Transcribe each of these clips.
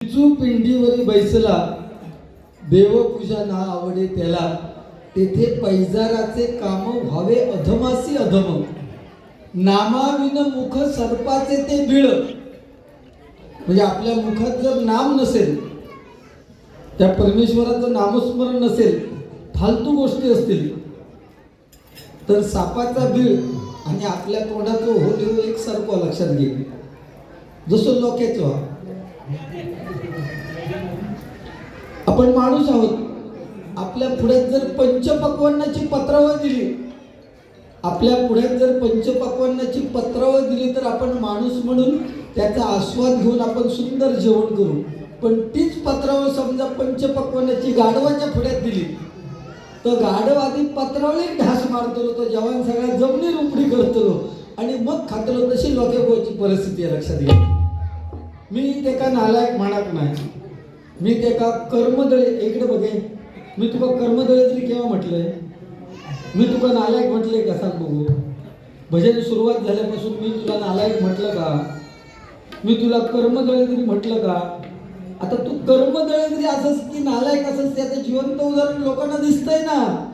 पिंडीवरी बैसला देवपूजा ना आवडे त्याला, तेथे पैजाराचे काम व्हावे अधमासी अधम, नामाविन मुख सर्पाचे ते बिळ. म्हणजे आपल्या मुखात जर नाम नसेल, त्या परमेश्वराचं नामस्मरण नसेल, फालतू गोष्टी असतील, तर सापाचा बिळ आणि आपल्या तोंडाचं हो एक सर्प लक्षात घे. जसं लोकेचं आपण माणूस आहोत. आपल्या पुढ्यात जर पंचपक्वान्नाची पत्रावळ दिली, आपल्या पुढ्यात जर पंचपक्वान्नाची पत्रावळ दिली, तर आपण माणूस म्हणून त्याचा आस्वाद घेऊन आपण सुंदर जेवण करू. पण तीच पत्रावळ समजा पंचपक्वान्नाची गाढवाच्या पुढ्यात दिली, तर गाढव आधी पत्रावळी ढास मारतो, तो जवान सगळ्या जमिनीर उपडी करतो आणि मग खातलो. तशी लोकेची परिस्थिती आहे, लक्षात घ्या. मी ते का नालायक म्हणत नाही, मी ते का कर्मदळे. इकडे बघे, मी तुका कर्मदळे तरी केव्हा म्हटलंय? मी तुका नालायक म्हटलंय का? सांग बघू. भजन सुरुवात झाल्यापासून मी तुला नालायक म्हटलं का? मी तुला कर्मदळे तरी म्हटलं का? आता तू कर्मदळे तरी असंच की नालायक असंच, त्याचं जिवंत उदाहरण लोकांना दिसतंय ना.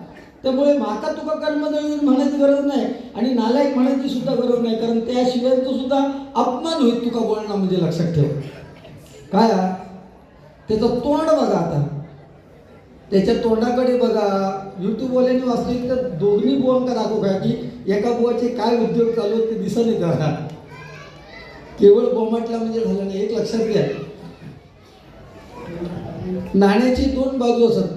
त्यामुळे माका तुका कर्मदळे म्हणायची गरज नाही आणि नालायक म्हणायची सुद्धा गरज नाही, कारण त्याशिवाय तो सुद्धा अपमान होईल तुका बोलणं. म्हणजे लक्षात ठेव काय, त्याचं तोंड बघा. आता त्याच्या तोंडाकडे बघा. युट्यूबवाल्यांनी वाचले तर दोन्ही बुवांका दाखव काय की एका बुवाचे काय उद्योग चालू आहेत ते दिसत नाही त्याला. केवळ बोमाटला म्हणजे झालं नाही. एक लक्षात घ्या, नाण्याची दोन बाजू असत.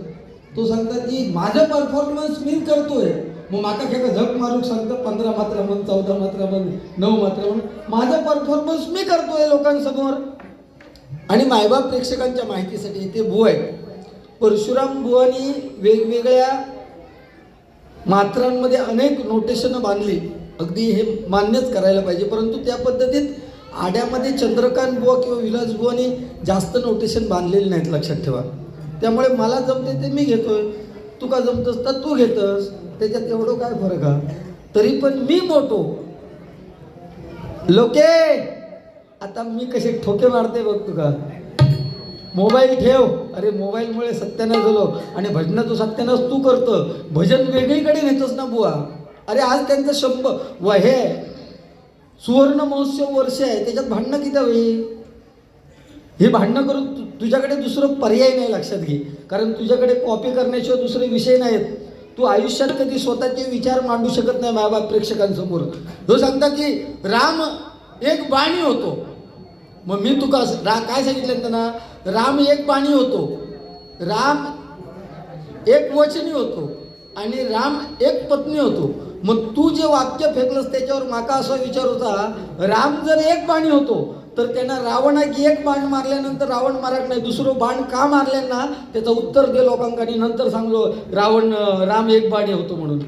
तो सांगतात की माझं परफॉर्मन्स मी करतोय, मग माका खेळा झक मारूक सांगतं 15 मात्रा म्हण, 14 मात्रा म्हण, 9 मात्रा म्हण. माझं परफॉर्मन्स मी करतोय लोकांसमोर. आणि मायबाप प्रेक्षकांच्या माहितीसाठी इथे बुवा आहे. परशुराम बुवानी वेगवेगळ्या मात्रांमध्ये अनेक नोटेशनं बांधली, अगदी हे मान्यच करायला पाहिजे. परंतु त्या पद्धतीत आड्यामध्ये चंद्रकांत बुवा किंवा विलास बुवानी जास्त नोटेशन बांधलेली नाहीत, लक्षात ठेवा. त्यामुळे मला जमते ते मी घेतोय, तुका जमतस तर तू घेतस, त्याच्यात एवढं काय फरक हा. तरी पण मी मोठो लोके. आता मी कसे ठोके मारते बघ तुका. मोबाईल ठेव. अरे मोबाईलमुळे सत्यानाश झालो आणि भजनाचं सत्यानाश तू करतो. भजन वेगळीकडे नेतोस ना बुवा. अरे आज त्यांचं 100 हे सुवर्ण महोत्सव वर्ष आहे, त्याच्यात भांडणं किती होईल? हे भांडणं करून तुझ्याकडे दुसरं पर्याय नाही, लक्षात घे. कारण तुझ्याकडे कॉपी करण्याशिवाय दुसरे विषय नाहीत. तू आयुष्यात कधी स्वतःचे विचार मांडू शकत नाही मायबाप प्रेक्षकांसमोर. तो सांगता की राम एक बाणी होतो. मग मी तुका काय सांगितलं त्यांना? राम एक बाणी होतो, राम एक वचनी होतो आणि राम एक पत्नी होतो. मग तू जे वाक्य फेकलंस त्याच्यावर माका असा विचार होता, राम जर एक बाणी होतो तर त्यांना रावणाची एक बाण मारल्यानंतर रावण मारत नाही, दुसरं बाण का मारले ना, त्याचं उत्तर दे लोकांना. नंतर सांगलो राम एक बाणी होतो म्हणून.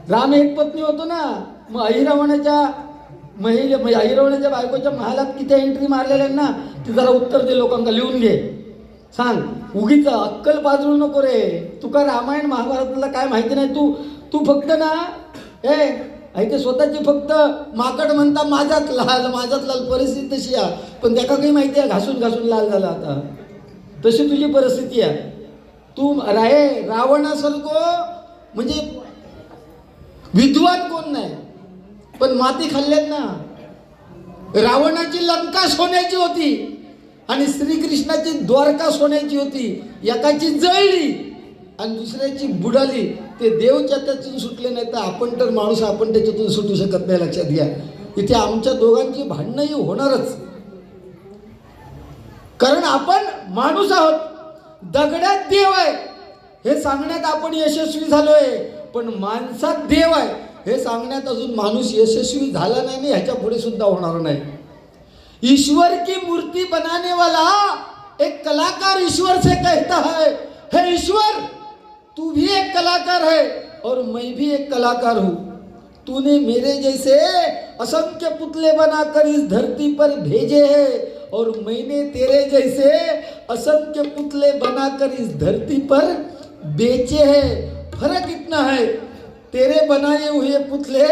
राम एक पत्नी होतो ना. मग अहिरावणाच्या बायकोच्या महालात किती एंट्री मारलेल्या ना, ते जरा उत्तर दे लोकांना, लिहून घे. सांग. उगीच अक्कल बाजू नको रे. तुका रामायण महाभारताला काय माहिती नाही. तू फक्त ना ते स्वतःची फक्त माकड म्हणता माझाच लाल परिस्थिती तशी आहे. पण त्याका काही माहिती आहे, घासून घासून लाल झाला. आता तशी तुझी परिस्थिती आहे. तू रावणासारखं म्हणजे विद्वान कोण नाही, पण माती खाल्ल्यात ना. रावणाची लंका सोन्याची होती आणि श्रीकृष्णाची द्वारका सोन्याची होती. एकाची जळली आणि दुसऱ्याची बुडाली. ते देव त्यातून सुटले नाही, तर आपण तर माणूस, आपण त्याच्यातून सुटू शकत नाही, लक्षात घ्या. इथे आमच्या दोघांची भांडणंही होणारच, कारण आपण माणूस आहोत. दगडात देव आहे हे सांगण्यात आपण यशस्वी झालोय, पण माणसात देव आहे हे सांगण्यात अजून माणूस यशस्वी झाला नाही, ह्याच्या पुढे सुद्धा होणार नाही. ईश्वर की मूर्ति बनाने वाला एक कलाकार ईश्वर से कहता है, हे ईश्वर तू भी एक कलाकार है और मैं भी एक कलाकार हूँ. तूने मेरे जैसे असंख्य पुतले बनाकर इस धरती पर भेजे हैं और मैंने तेरे जैसे असंख्य पुतले बनाकर इस धरती पर बेचे हैं. फर्क इतना है, तेरे बनाए हुए पुतले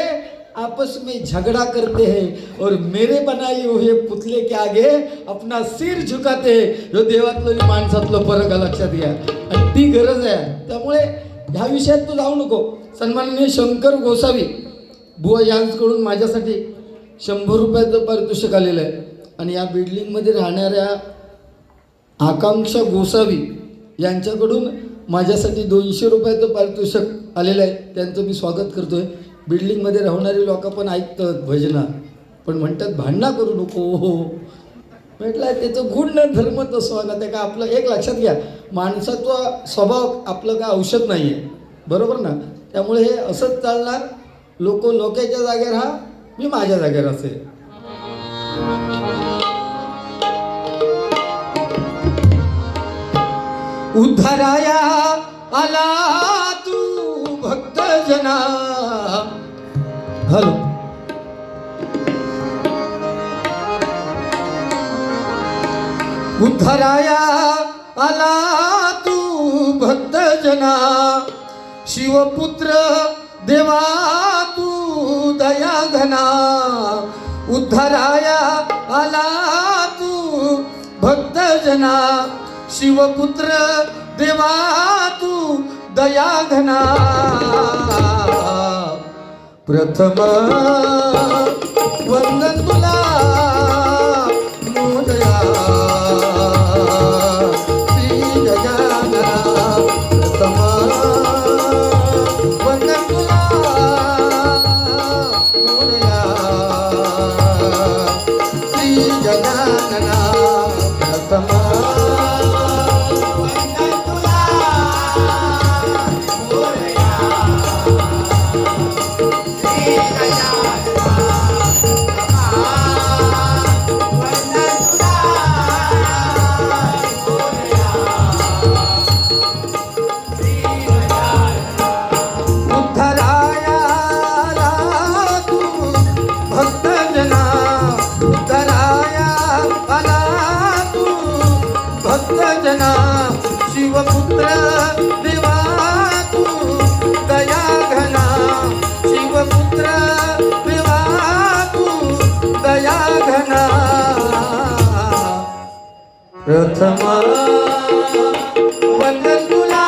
आपस में झगड़ा करते हैं और मेरे बनाई हुए पुतले के आगे अपना सिर झुकाते हैं. ह्यो देवातलं आणि माणसातलं फरक लक्षात घ्या आणि ती गरज आहे. त्यामुळे ह्या विषयात तू जाऊ नको. सन्माननीय शंकर गोसावी बुवा यांकडून माझ्यासाठी 100 रुपयाचं पारितोषिक आलेलं आहे आणि या बिल्डिंगमध्ये राहणाऱ्या आकांक्षा गोसावी यांच्याकडून माझ्यासाठी 200 रुपयाचं पारितोषिक आलेलं आहे. त्यांचं मी स्वागत करतोय. बिल्डिंगमध्ये राहणारी लोक पण ऐकतात भजना, पण म्हणतात भांडणा करू नको. हो म्हटलं त्याचं गुण न धर्म तसं ना. ते का आपलं एक लक्षात घ्या, माणसाचा स्वभाव आपलं काय औषध नाही आहे, बरोबर ना. त्यामुळे हे असंच चालणार. लोकांच्या जागेवर राहा, मी माझ्या जागेवर असेल. उद्धाराया आला तू भक्त जना. हॅलो. उद्धाराया आला तू भक्त जना, शिवपुत्र देवा तू दया घना. उद्धाराया आला तू भक्त जना, शिवपुत्र देवा तू दया घना. प्रथम वंदन तुला मोदया श्री गजानना. प्रथम वंदन तुला मोदया श्री गजानना. प्रथम जना, शिवपुत्र देवा तू दया घना. शिवपुत्र देवा तू दया घना. प्रथम वंदन तुला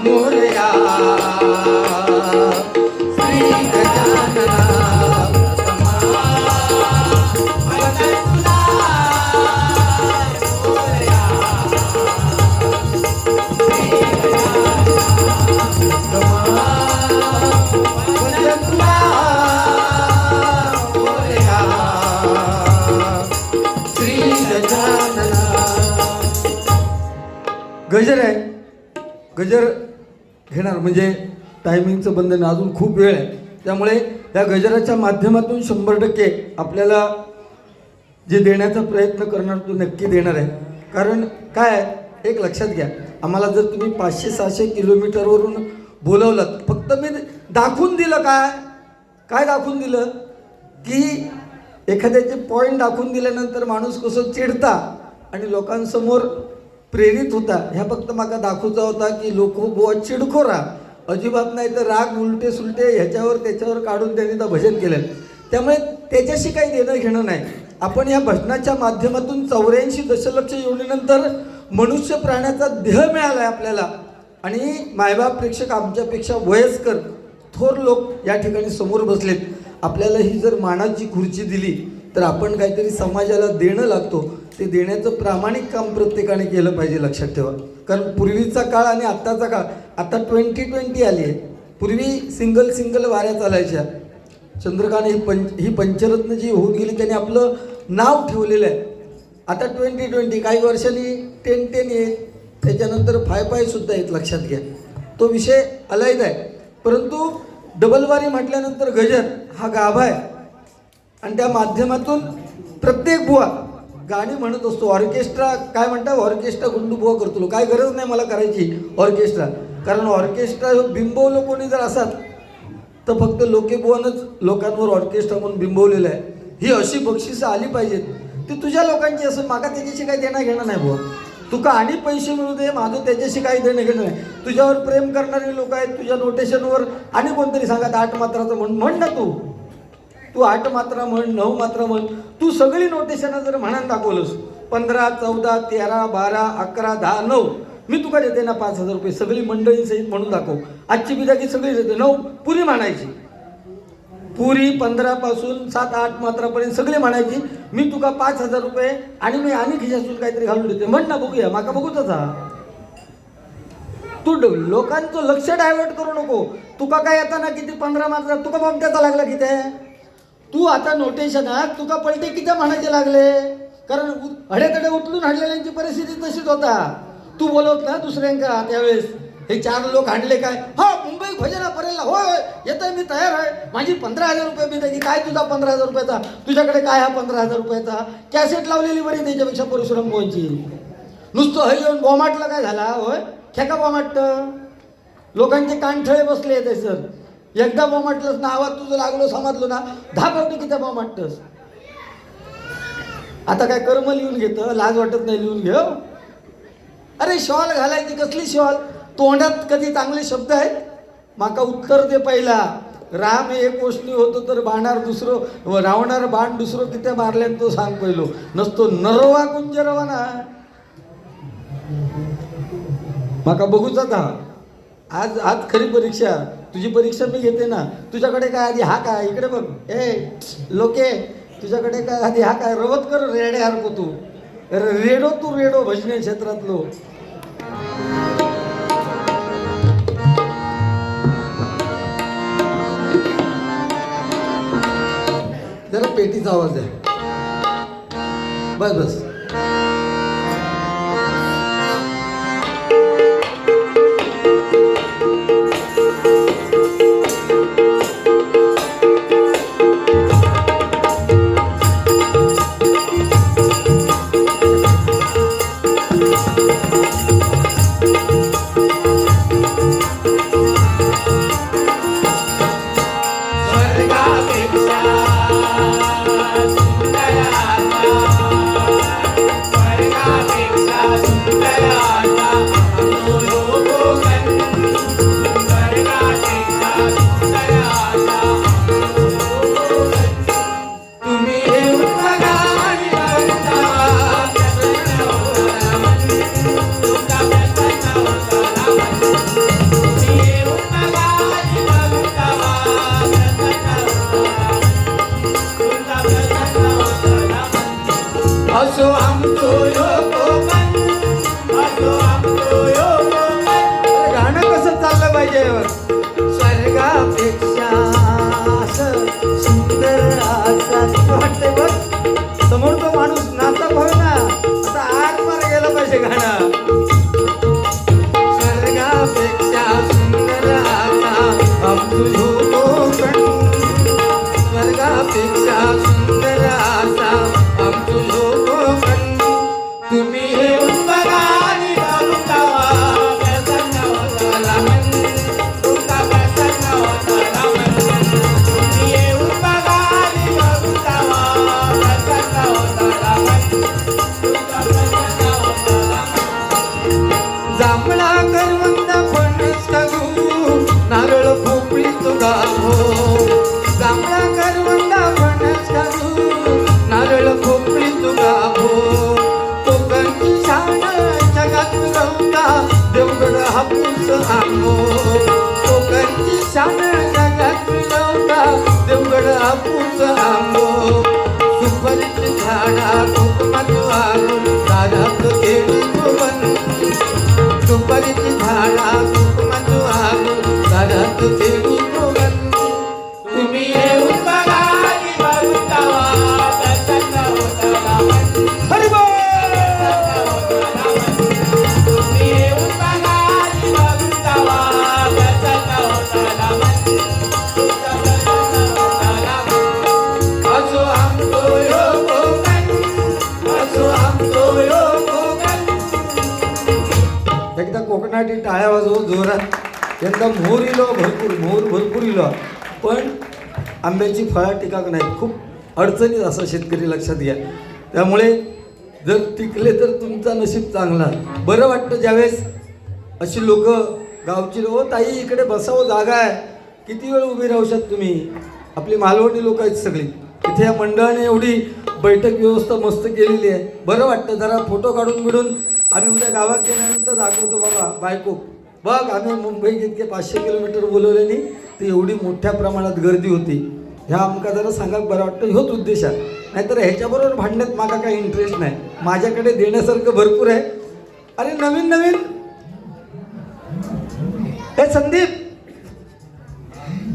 मोरया श्री गजानना. गजर आहे. गजर घेणार म्हणजे टायमिंगचं बंधन, अजून खूप वेळ आहे. त्यामुळे या गजराच्या माध्यमातून 100% आपल्याला जे देण्याचा प्रयत्न करणार तो नक्की देणार आहे. कारण काय एक लक्षात घ्या, आम्हाला जर तुम्ही 500-600 किलोमीटरवरून बोलवलं, फक्त मी दाखवून दिलं काय दाखवून दिलं की एखाद्याचे पॉईंट दाखवून दिल्यानंतर माणूस कसं चिडता आणि लोकांसमोर प्रेरित होता. ह्या फक्त माका दाखवचा होता की लोक बुवा चिडखोरा अजिबात नाही, तर राग उलटे सुलटे ह्याच्यावर त्याच्यावर काढून त्यांनी तर भजन केलं. त्यामुळे त्याच्याशी काही देणं घेणं नाही. आपण या भजनाच्या माध्यमातून 84 दशलक्ष योनीनंतर मनुष्य प्राण्याचा देह मिळाला आहे आपल्याला. आणि मायबाप प्रेक्षक आमच्यापेक्षा वयस्कर थोर लोक या ठिकाणी समोर बसलेत. आपल्याला ही जर मानाची खुर्ची दिली तर आपण काहीतरी समाजाला देणं लागतो. ते देण्याचं प्रामाणिक काम प्रत्येकाने केलं पाहिजे, लक्षात ठेवा. कारण पूर्वीचा काळ आणि आत्ताचा काळ, आता 2020 आली आहे. पूर्वी सिंगल वाऱ्या चालायच्या. चंद्रकांत ही पंचरत्न जी होऊन गेली त्याने आपलं नाव ठेवलेलं आहे. आता 2020 काही वर्षांनी 10 येईल, त्याच्यानंतर 5 सुद्धा येत, लक्षात घ्या. तो विषय अलायद आहे. परंतु डबलवारी म्हटल्यानंतर गजर हा गाभा आहे आणि त्या माध्यमातून प्रत्येक बुवा गाणी म्हणत असतो. ऑर्केस्ट्रा काय म्हणतात, ऑर्केस्ट्रा गुंडू बुवा करतो. काय गरज नाही मला करायची ऑर्केस्ट्रा, कारण ऑर्केस्ट्रा बिंबवलं कोणी जर असाल तर फक्त लोकेबुवानंच लोकांवर ऑर्केस्ट्रा म्हणून बिंबवलेलं आहे. ही अशी बक्षिसं आली पाहिजेत. ती तुझ्या लोकांची असं, मागा त्याच्याशी काही देणं घेणं नाही बुवा. तुका आणि पैसे मिळू दे, माझं त्याच्याशी काही देणं घेणं नाही. तुझ्यावर प्रेम करणारी लोक आहेत, तुझ्या नोटेशनवर आणि कोणतरी सांगत 8 मात्राचं म्हण ना तू 8 मात्रा म्हण, 9 मात्रा म्हण. तू सगळी नोटेशन जर म्हणान दाखवलंस 15, 14, 13, 12, 11, 10, 9, मी तुका देते ना 5,000 रुपये. सगळी मंडळी सहित म्हणून दाखव. आजची बिदागी सगळी देते. 9 पुरी म्हणायची, पुरी 15 पासून 7-8 मात्रापर्यंत सगळी म्हणायची. मी तुका 5,000 रुपये आणि मी आणि खिशातून काहीतरी घालून देते. म्हण ना बघूया, माका बघूच हा. तू लोकांचं लक्ष डायव्हर्ट करू नको. तुका काय येताना किती 15 मात्रा, तुका बमट्याचा लागला किती. तू आता नोटेशनात तुका पलटे किती म्हणायचे लागले, कारण हडेतडे उचलून हाडलेल्यांची परिस्थिती तशीच होता. तू बोलवत ना दुसऱ्यांका त्यावेळेस, हे 4 लोक हाणले काय, हा मुंबई भजना परेला, होय येतोय मी तयार आहे, माझी 15,000 रुपये मी द्यायची. काय तुझा 15,000 रुपयाचा, तुझ्याकडे काय हा 15,000 रुपयाचा. कॅसेट लावलेली बरी त्याच्यापेक्षा परशुराम भाऊंची. नुसतं हे येऊन बॉमाटला काय झाला, होय खेका बॉमाट. लोकांचे कानठळे बसले येते सर. एकदा बॉमाटलंच ना, आवाज तुझं लागलो समजलो ना, 10 पावटी किती बॉमाटतस. आता काय कर्म लिहून घेतं, लाज वाटत नाही लिहून घे. अरे शॉल घालायची कसली शॉल, तोंडात कधी चांगले शब्द आहेत. माका उत्तर दे पहिला. राम एक गोष्टी होतो तर बाणार दुसरं, रावणार बाण दुसरं किती मारल्यान तो सांग पहिलो. नसतो नरवा कुंजरवा ना. माका बघूच आता. आज खरी परीक्षा, तुझी परीक्षा मी घेते ना. तुझ्याकडे काय आधी हा काय, इकडे बघ. ए लोके, तुझ्याकडे काय आधी हा काय. रवत कर रेडे हारको तू. रेडो तू रेडो भजने क्षेत्रातलो. जरा पेटीचा आवाज आहे. बस बस. गाणं कसं चाललं पाहिजे. स्वर्गापेक्षा सुंदर असा वाटते बघ. समोर तो माणूस नाचा भाऊ ना, आता आर मार गेला पाहिजे गाणं. स्वर्गापेक्षा सुंदर असा स्वर्गापेक्षा सुंदर असा तुम्ही येऊन बघा आणि बघून जावा. प्रसन्न होताला मन, तुमचा प्रसन्न होताला मन. तुम्ही येऊन बघा आणि बघून जावा. प्रसन्न होताला मन, तुमचा प्रसन्न होताला मन. जांभळा करवंद फणस काजू नारळ भोपळी तुगा हो. जांभळा करवंद फणस काजू नारळ भोपळी तुगा हो. जगात रवता देवगड हापूस आंबो. कोकणची शान जगात रवता देवगड हापूस आंबो. सुपारीची झाडा कोकणात वारून दारात केली भुवन. सुपारीची झाडा कोकणात वारून दारात केली भुवन. तुम्ही येऊन बघा आणि बघून जावा. प्रसन्न होताला मन. हरी बोल. एकदा कोकणाटी टाळ्या वाजवू जोरात. यंदा मोर इलो भरपूर, मोर भरपूर इलो. पण आंब्याची फळं टिकाक नाही. खूप अडचणीत असा शेतकरी लक्षात घ्या. त्यामुळे जर टिकले तर तुमचा नशीब चांगला. बरं वाटतं ज्यावेळेस अशी लोक गावची हो ताई इकडे बसावं जागा आहे, किती वेळ उभी राहू शकता तुम्ही. आपली मालवणी लोक आहेत सगळी. इथे या मंडळाने एवढी बैठक व्यवस्था मस्त केलेली आहे. बरं वाटतं. जरा फोटो काढून बिडून आम्ही उद्या गावात गेल्यानंतर दाखवतो बाबा बायको बघ आम्ही मुंबईत इतके 500 किलोमीटर बोलवले नाही तर एवढी मोठ्या प्रमाणात गर्दी होती. ह्या आमका जरा सांगा बरं वाटतं. ह्योच उद्देश आहे. नाहीतर ह्याच्याबरोबर भांडण्यात माझा काही इंटरेस्ट नाही. माझ्याकडे देण्यासारखं भरपूर आहे. अरे नवीन नवीन हे संदीप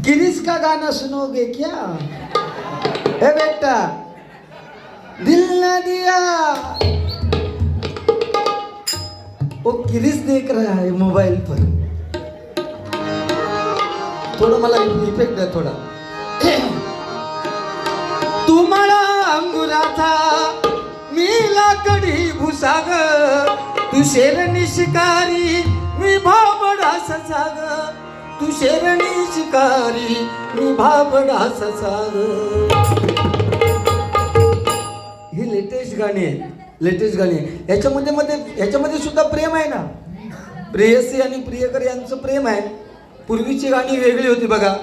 गिरीश का गाना सुनोगे क्या? ए बेटा दिल ना दिया. वो गिरीश देख रहा है मोबाइल पर. थोड़ा मला इफेक्ट द्या थोडा. तू मला अंगुराचा मी लाकडी भुसाग, तू शेरणी शिकारी मी भाबडा ससाग, तू शेरणी शिकारी मी भाबडा ससाग. ही लेटेस्ट गाणी आहे. लेटेस्ट गाणी ह्याच्यामध्ये सुद्धा प्रेम आहे ना. प्रेयसी आणि प्रियकर यांचं प्रेम आहे. पूर्वीची गाणी वेगळी होती बघा.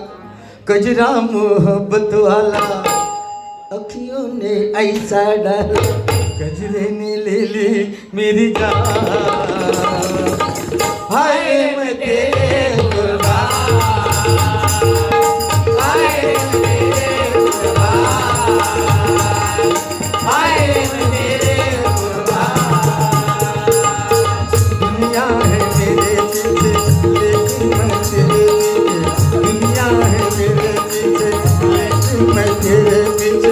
कजरा मोहब्बत वाला अखियों ने ऐसा डाला, गजरे ने ले ली मेरी जान, हाय मैं तेरे कुर्बान, हाय मैं तेरे कुर्बान, हाय मैं तेरे कुर्बान. दुनिया है मेरे पीछे लेकिन मैं तेरे पीछे, दुनिया है मेरे पीछे लेकिन मैं तेरे पीछे.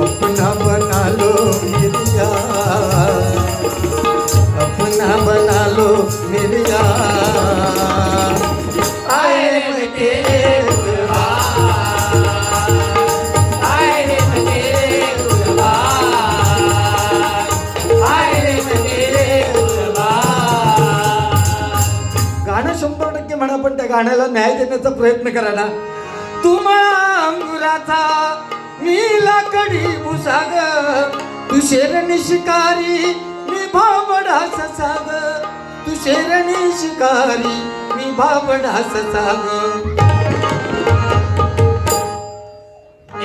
अपना बना लो मेरी जान, अपना बना लो मेरी जान, आए मैं तेरे कुर्बान, आए मैं तेरे कुर्बान, आए मैं तेरे कुर्बान. गाणं 100% म्हणा पण त्या गाण्याला न्याय देण्याचा प्रयत्न करा ना. तुम्हाला अंगुराचा मी लाकडी भुसाग, तू शेरणी शिकारी मी भाबडा ससाग, तू शेरणी शिकारी मी भाबडा ससाग.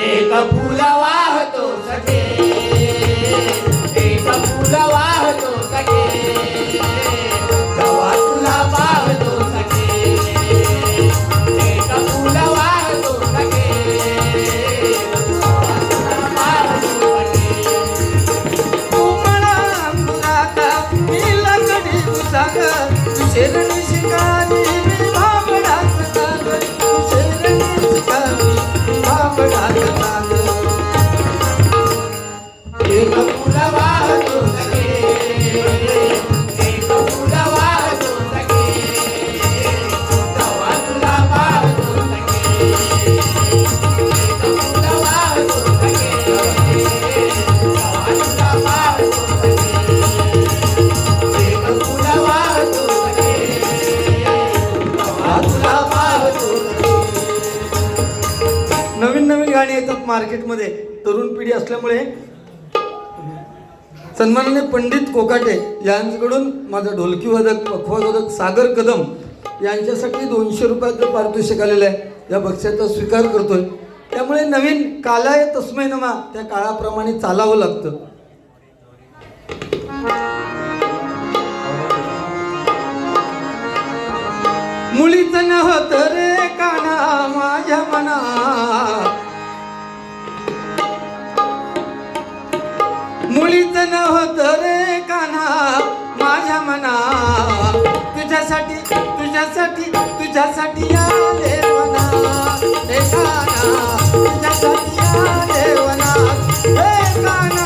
एक फूल वाहतो सखे, एक फूल वाहतो सखे, गवा तुला पाहतो सखे, एक फूल वाहतो सखे, शेरणी शिकारी मी भाबडा ससाग, तू शेरणी शिकारी मी भाबडा ससाग. एक फूल वाहतो सखे, एक फूल वाहतो सखे, गवा तुला पाहतो सखे, एक फूल वाहतो सखे, गवा तुला पाहतो सखे, एक फूल वाहतो सखे, गवा तुला पाहतो सखे. नवीन नवीन गाणी येतात मार्केटमध्ये. तरुण पिढी असल्यामुळे सन्माननीय पंडित कोकाटे यांच्याकडून माझा ढोलकी वादक पखवादक सागर कदम यांच्यासाठी 200 रुपयाचं पारितोषिक आलेलं आहे. या बक्षाचा स्वीकार करतोय. त्यामुळे नवीन कालाय तस्मै नमा, त्या काळाप्रमाणे चालावं लागतं. मुळीच नव्हतं रे काना माझ्या मना, मुळीच नव्हतं रे काना माझ्या मना, तुझ्यासाठी तुझ्यासाठी तुझ्यासाठी आले वना, हे काना तुझ्यासाठी आले वना, हे काना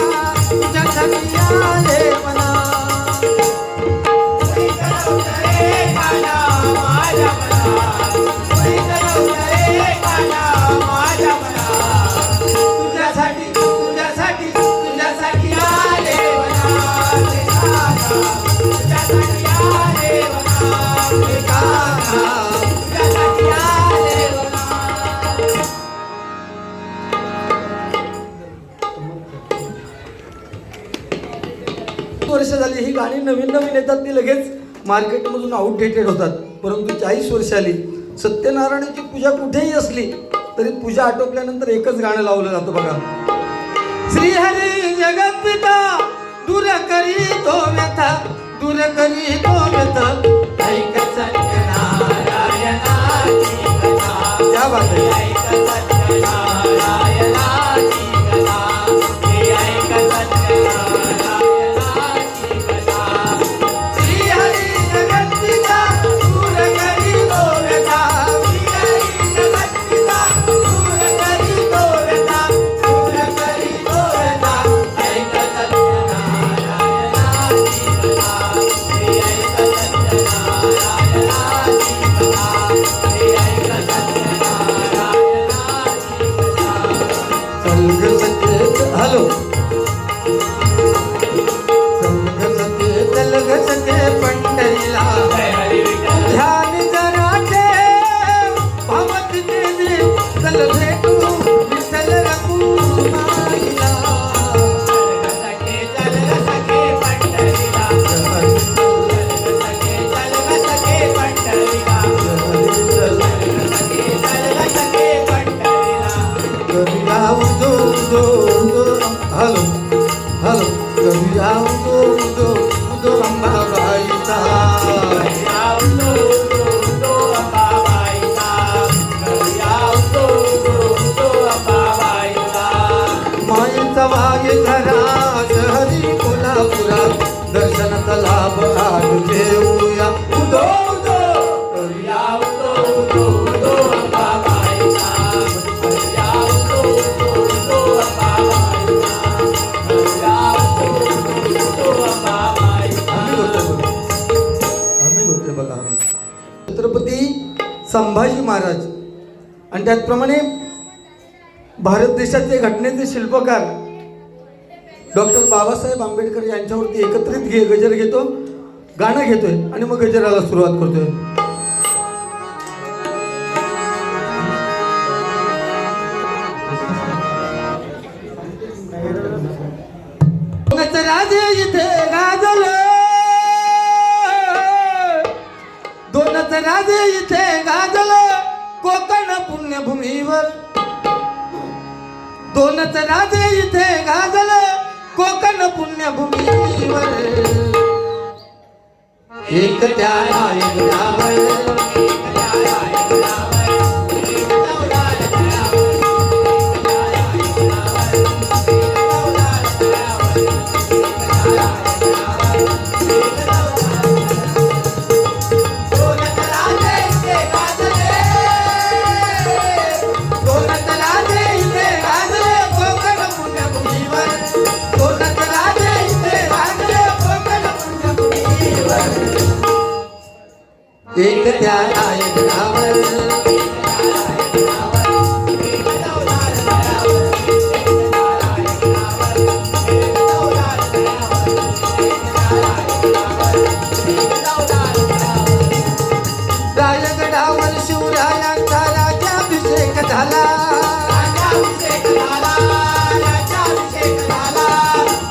वर्ष झाली ही गाणी नवीन नवीन येतात, ती लगेच मार्केटमधून आउटडेटेड होतात. परंतु 40 वर्ष आली सत्यनारायणाची पूजा कुठेही असली तरी पूजा आटोपल्यानंतर एकच गाणं लावलं जातं बघा. श्रीहरी जगत्पिता दूर करी तो व्यथा, दूर करी तो व्यथा, ऐक सत्यनारायणाची कथा, क्या बात आहे. ऐक सत्यनारायणाची कथा, ऐक सत्यनारायणाची कथा. श्रीहरी जगत्पिता दूर करी तो व्यथा, श्रीहरी जगत्पिता दूर करी तो व्यथा, दूर करी तो व्यथा. ऐक सत्यनारायणाची कथा, ऐक सत्यनारायणाची कथा, ऐक सत्यनारायणाची कथा. हॅलो चलग सखे पंढरीला, जय हरी विठ्ठल. ध्यान जरा ठेव भावत तेजे, चल भेटू विठ्ठल रघुमाईला. चल ग सखे पंढरीला, चल ग सखे पंढरीला, चल ग सखे पंढरीला. हॅलो हॅलो करूया उदो उदो उदो अंबाबाईचा. उदो उदो अंबाबाईचा, करूया उदो उदो अंबाबाईचा. माईचा वाघ घरा शहरी कोल्हापुरात, दर्शनाचा लाभ आज घेऊया उदो उदो. करूया उदो उदो अंबाबाईचा, करूया उदो उदो अंबाबाईचा, करूया उदो अंबाबाईचा. आम्ही होते बघा. छत्रपती संभाजी महाराज आणि त्याचप्रमाणे भारत देशाचे घटनेचे शिल्पकार डॉक्टर बाबासाहेब आंबेडकर यांच्यावरती एकत्रित गजर घेतो, गाणं घेतोय आणि मग गजराला सुरुवात करतोय. राजे इथे गाजले, दोनच राजे इथे गाजले कोकण पुण्यभूमीवर, दोनच राजे इथे गाजले कोकण पुण्यभूमीवर. एक त्या रायगडावर, एक त्या रायगडावर, रायगडावर शिवरायांचा राज्याभिषेक झाला,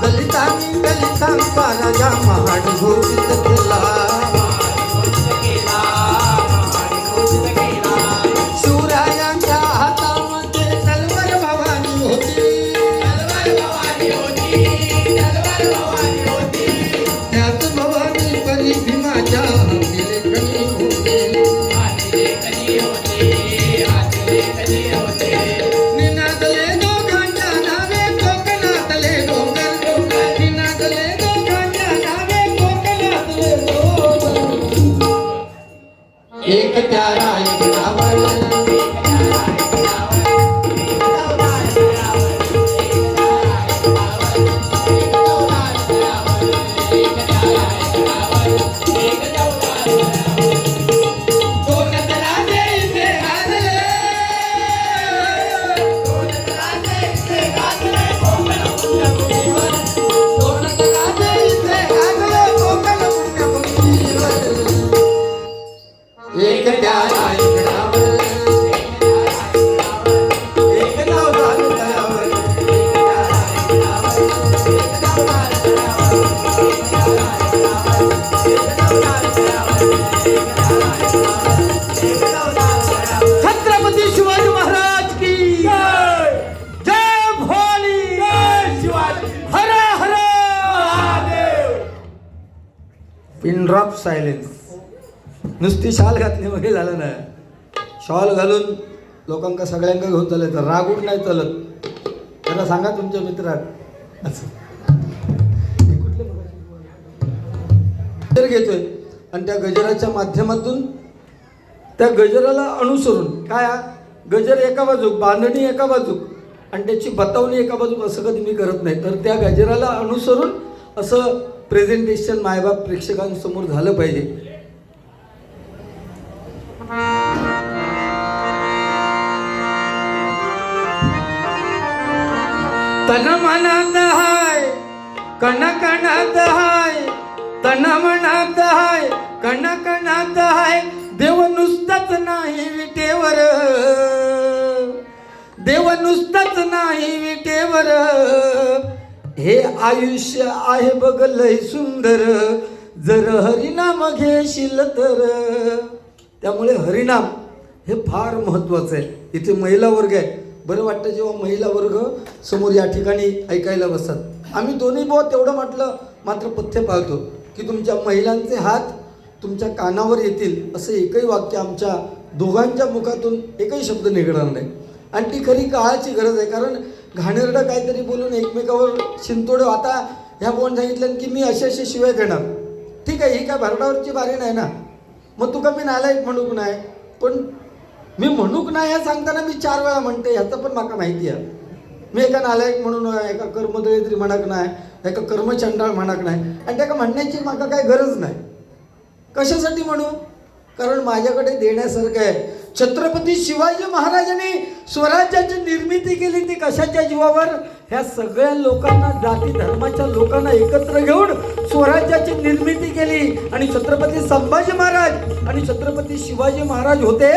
दलितांनी दलितांचा राजा महान घोषित केला. शिवरायांच्या हातामध्ये तलवार भवानी होती, त्याच भवानी परी भीमाच्या लेखनी होती. निनादले दोघांच्या नावे कोकणातले डोंगर, निनादले दोघांच्या नावे कोकणातले डोंगर. एक त्या रायगडावर, एक त्या पिन ड्रॉप सायलेन्स. नुसती शाल घातली वगैरे झालं ना, शॉल घालून लोकांका सगळ्यांका घेऊन चालायचं, रागून नाही चालत. त्यांना सांगा तुमच्या मित्रात असं गजर घेतोय आणि त्या गजराच्या माध्यमातून त्या गजराला अनुसरून काय गजर एका बाजूक, बांधणी एका बाजूक आणि त्याची बतावणी एका बाजूक, असं कधी मी करत नाही. तर त्या गजराला अनुसरून असं प्रेझेंटेशन मायबाप प्रेक्षकांसमोर झालं पाहिजे. तन मनात हाय कण कणात हाय, तन मनात हाय कण कणात हाय, देव नुसताच नाही विटेवर, देव नुसताच नाही विटेवर, हे आयुष्य आहे बघ लय सुंदर, जर हरिनाम घेशील तर. त्यामुळे हरिनाम हे फार महत्वाचं आहे. इथे महिला वर्ग आहे, बरं वाटतं जेव्हा महिला वर्ग समोर या ठिकाणी ऐकायला बसतात. आम्ही दोन्ही भाऊ तेवढं म्हटलं, मात्र पथ्य पाळतो की तुमच्या महिलांचे हात तुमच्या कानावर येतील असं एकही वाक्य आमच्या दोघांच्या मुखातून एकही शब्द निघणार नाही. आणि ती खरी काळाची गरज आहे, कारण घाणेरडं काहीतरी बोलून एकमेकावर शिंतोडं. आता ह्या बोन सांगितलं की मी असे शिवाय देणार, ठीक आहे, ही काय भरडावरची बारी नाही ना, मग तुका मी नालायक म्हणूक नाही, पण मी म्हणूक नाही हे सांगताना मी 4 वेळा म्हणते, ह्याचं पण माका माहिती आहे. मी एका नालायक म्हणून एका कर्मदळिद्री म्हणक नाही, एका कर्मचंडाळ म्हणक नाही, आणि त्याला म्हणण्याची माका काही गरज नाही. कशासाठी म्हणू? कारण माझ्याकडे देण्यासारखं आहे. छत्रपती शिवाजी महाराजांनी स्वराज्याची निर्मिती केली, ती कशाच्या जीवावर? ह्या सगळ्या लोकांना, जाती धर्माच्या लोकांना एकत्र घेऊन स्वराज्याची निर्मिती केली. आणि छत्रपती संभाजी महाराज आणि छत्रपती शिवाजी महाराज होते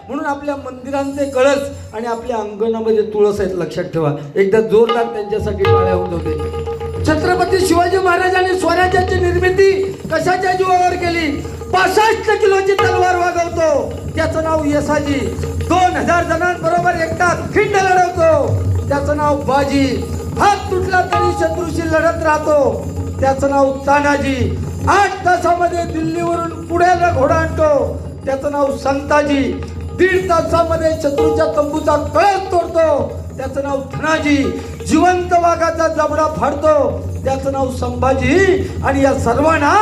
म्हणून आपल्या मंदिरांचे कळस आणि आपल्या अंगणामध्ये तुळस आहेत, लक्षात ठेवा. एकदा जोरदार त्यांच्यासाठी टाळ्या होत होते. छत्रपती शिवाजी महाराजांनी स्वराज्याची निर्मिती कशाच्या जीवावर केली? 65 किलोची तलवार वागवतो, त्याचं नाव येसाजी. 2000 जणांबरोबर एकटा खिंड लढवतो, त्याचं नाव बाजी. हात तुटला तरी शत्रूशी लढत राहतो, त्याचं नाव तानाजी. 8 तासामध्ये दिल्लीवरून पुण्याला घोडा आणतो, त्याचं नाव संताजी. 1.5 तासामध्ये शत्रूच्या तंबूचा कळस तोडतो, त्याचं नाव धनाजी. जिवंत वाघाचा जबडा फाडतो, त्याचं नाव संभाजी. आणि या सर्वांना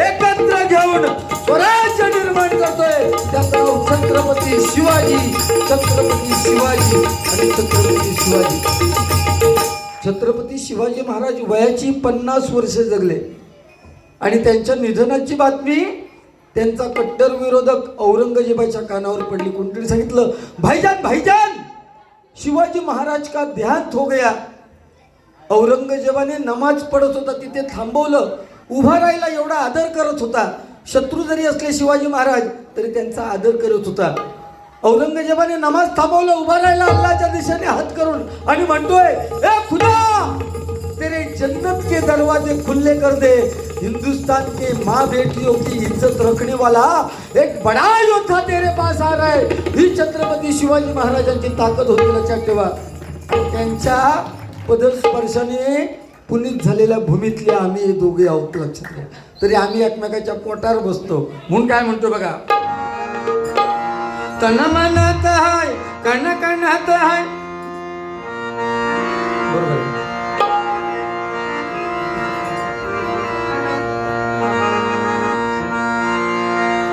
एकत्र घेऊन स्वराज्य निर्माण करतोय, त्याचं नाव छत्रपती शिवाजी. छत्रपती शिवाजी आणि छत्रपती शिवाजी. छत्रपती शिवाजी महाराज वयाची 50 वर्षे जगले आणि त्यांच्या निधनाची बातमी त्यांचा कट्टर विरोधक औरंगजेबाच्या कानावर पडली. कोणतरी सांगितलं, भाईजान भाईजान, शिवाजी महाराज का देहांत हो गया. औरंगजेबाने नमाज पडत होता तिथे थांबवलं, उभा राहिला, एवढा आदर करत होता. शत्रू जरी असले शिवाजी महाराज तरी त्यांचा आदर करत होता. औरंगजेबाने नमाज थांबवलं, उभा राहिला अल्लाहच्या दिशेने हात करून आणि म्हणतोय, ए खुदा, तेरे जन्नत के दरवाजे खुले कर दे. हिंदुस्तान के माँ बेटियों की इज्जत रखने वाला एक बड़ा योद्धा तेरे पास आ रहा है. ही छत्रपती शिवाजी महाराजांची ताकद होती, लक्षात ठेवा. त्यांच्या पदस्पर्शाने पुनीत झालेल्या भूमीतले आम्ही हे दोघे आहोत, लक्षात ठेवा. तरी आम्ही एकमेकाच्या पोटावर बसतो. म्हणून काय म्हणतो बघा, तन मनात हाय कण कणात हाय. बरोबर.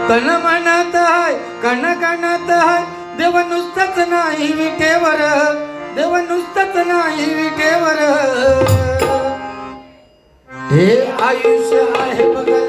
तन मनात हाय कण कणात हाय, देव नुसतंच नाही विटेवर, देव नुसतंच नाही विटेवर, हे आयुष्य आहे बघ लय.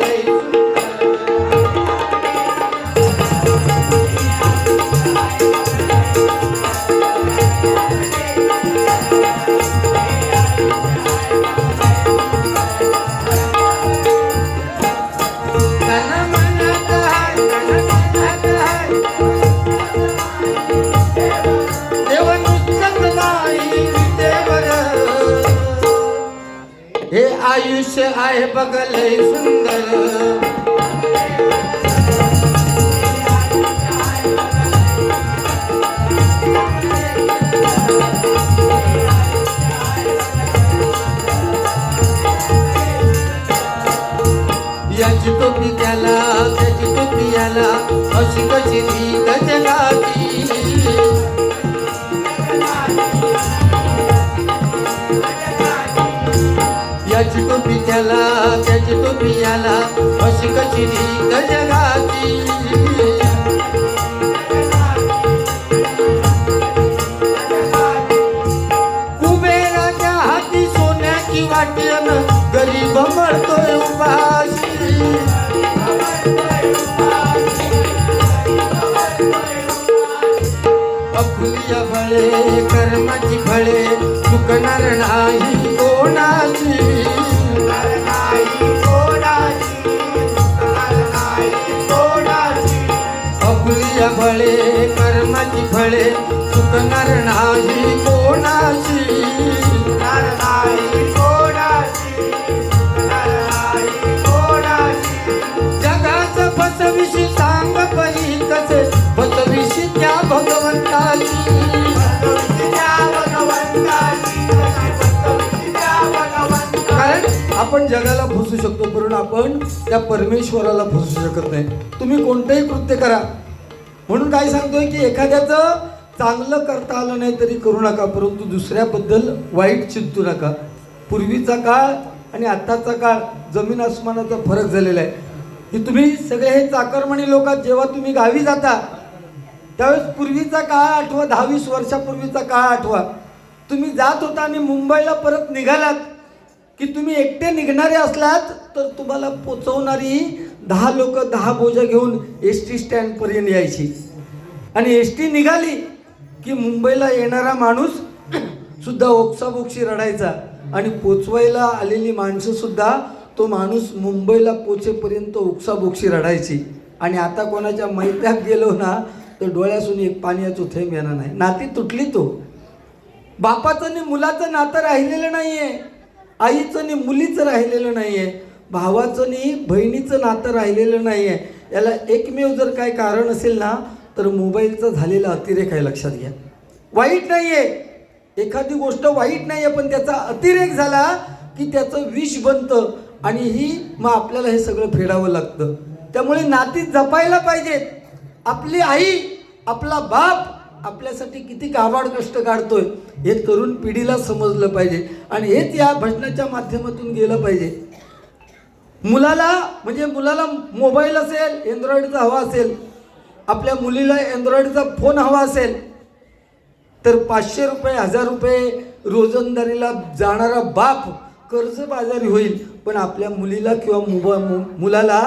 आयुष्य आहे बघ लय सुंदर, याची टोपी त्याला त्याची टोपी याला अशी कशी रीत जगाची याची टोपी त्याला त्याची टोपी याला अशी कशी रीत जगाची कुबेराच्या हाती सोन्याची वाटेन गरीब मरतोय उपाशी अफुलिया फळे कर्माची फळे चुकणार नाही कोणाची अफुलिया फळे कर्माची फळे चुकणार नाही कोणाची जगाचं फसविशी सांग परी कसे फसविशी त्या भगवंताची कारण आपण जगाला फसू शकतो परंतु आपण त्या परमेश्वराला फसू शकत नाही. तुम्ही कोणतंही कृत्य करा म्हणून काय सांगतोय की एखाद्याचं चांगलं करता आलं नाही तरी करू नका परंतु दुसऱ्याबद्दल वाईट चिंतू नका. पूर्वीचा काळ आणि आत्ताचा काळ जमीन आसमानाचा फरक झालेला आहे की तुम्ही सगळे हे चाकरमणी लोक जेव्हा तुम्ही गावी जाता त्यावेळेस पूर्वीचा काळ आठवा 10-20 वर्षापूर्वीचा काळ आठवा. तुम्ही जात होता आणि मुंबईला परत निघालात की तुम्ही एकटे निघणारे असलात तर तुम्हाला पोचवणारी 10 लोक 10 बोजा घेऊन ST स्टँडपर्यंत यायची आणि ST निघाली की मुंबईला येणारा माणूस सुद्धा ओक्साबोक्षी रडायचा आणि पोचवायला आलेली माणसं सुद्धा तो माणूस मुंबईला पोचेपर्यंत ओक्साबोक्षी रडायची. आणि आता कोणाच्या मैत्यात गेलो ना तर डोळ्यासून एक पाण्याचं थेंब येणार नाही. नाती तुटली तो. बापाचं आणि मुलाचं नातं राहिलेलं नाहीये, आईचं आणि मुलीचं राहिलेलं नाहीये, भावाचं आणि बहिणीचं नातं राहिलेलं नाहीये. याला एकमेव जर काय कारण असेल ना तर मोबाईलचा झालेला अतिरेक आहे. लक्षात घ्या. वाईट नाहीये, एखादी गोष्ट वाईट नाहीये पण त्याचा अतिरेक झाला की त्याचं विष बनतं आणि मग आपल्याला हे सगळं फेडावं लागतं. त्यामुळे नाती जपायला पाहिजेत. आपली आई आपला बाप आपल्यासाठी किती काबाड कष्ट काढतोय हे तरुण पिढीला समजलं पाहिजे आणि हेच या भजनाच्या माध्यमातून गेलं पाहिजे. मुलाला मोबाईल असेल अँड्रॉइडचा हवा असेल, आपल्या मुलीला अँड्रॉइडचा फोन हवा असेल तर 500 रुपये 1000 रुपये रोजंदारीला जाणारा बाप कर्जबाजारी होईल पण आपल्या मुलीला किंवा मुलाला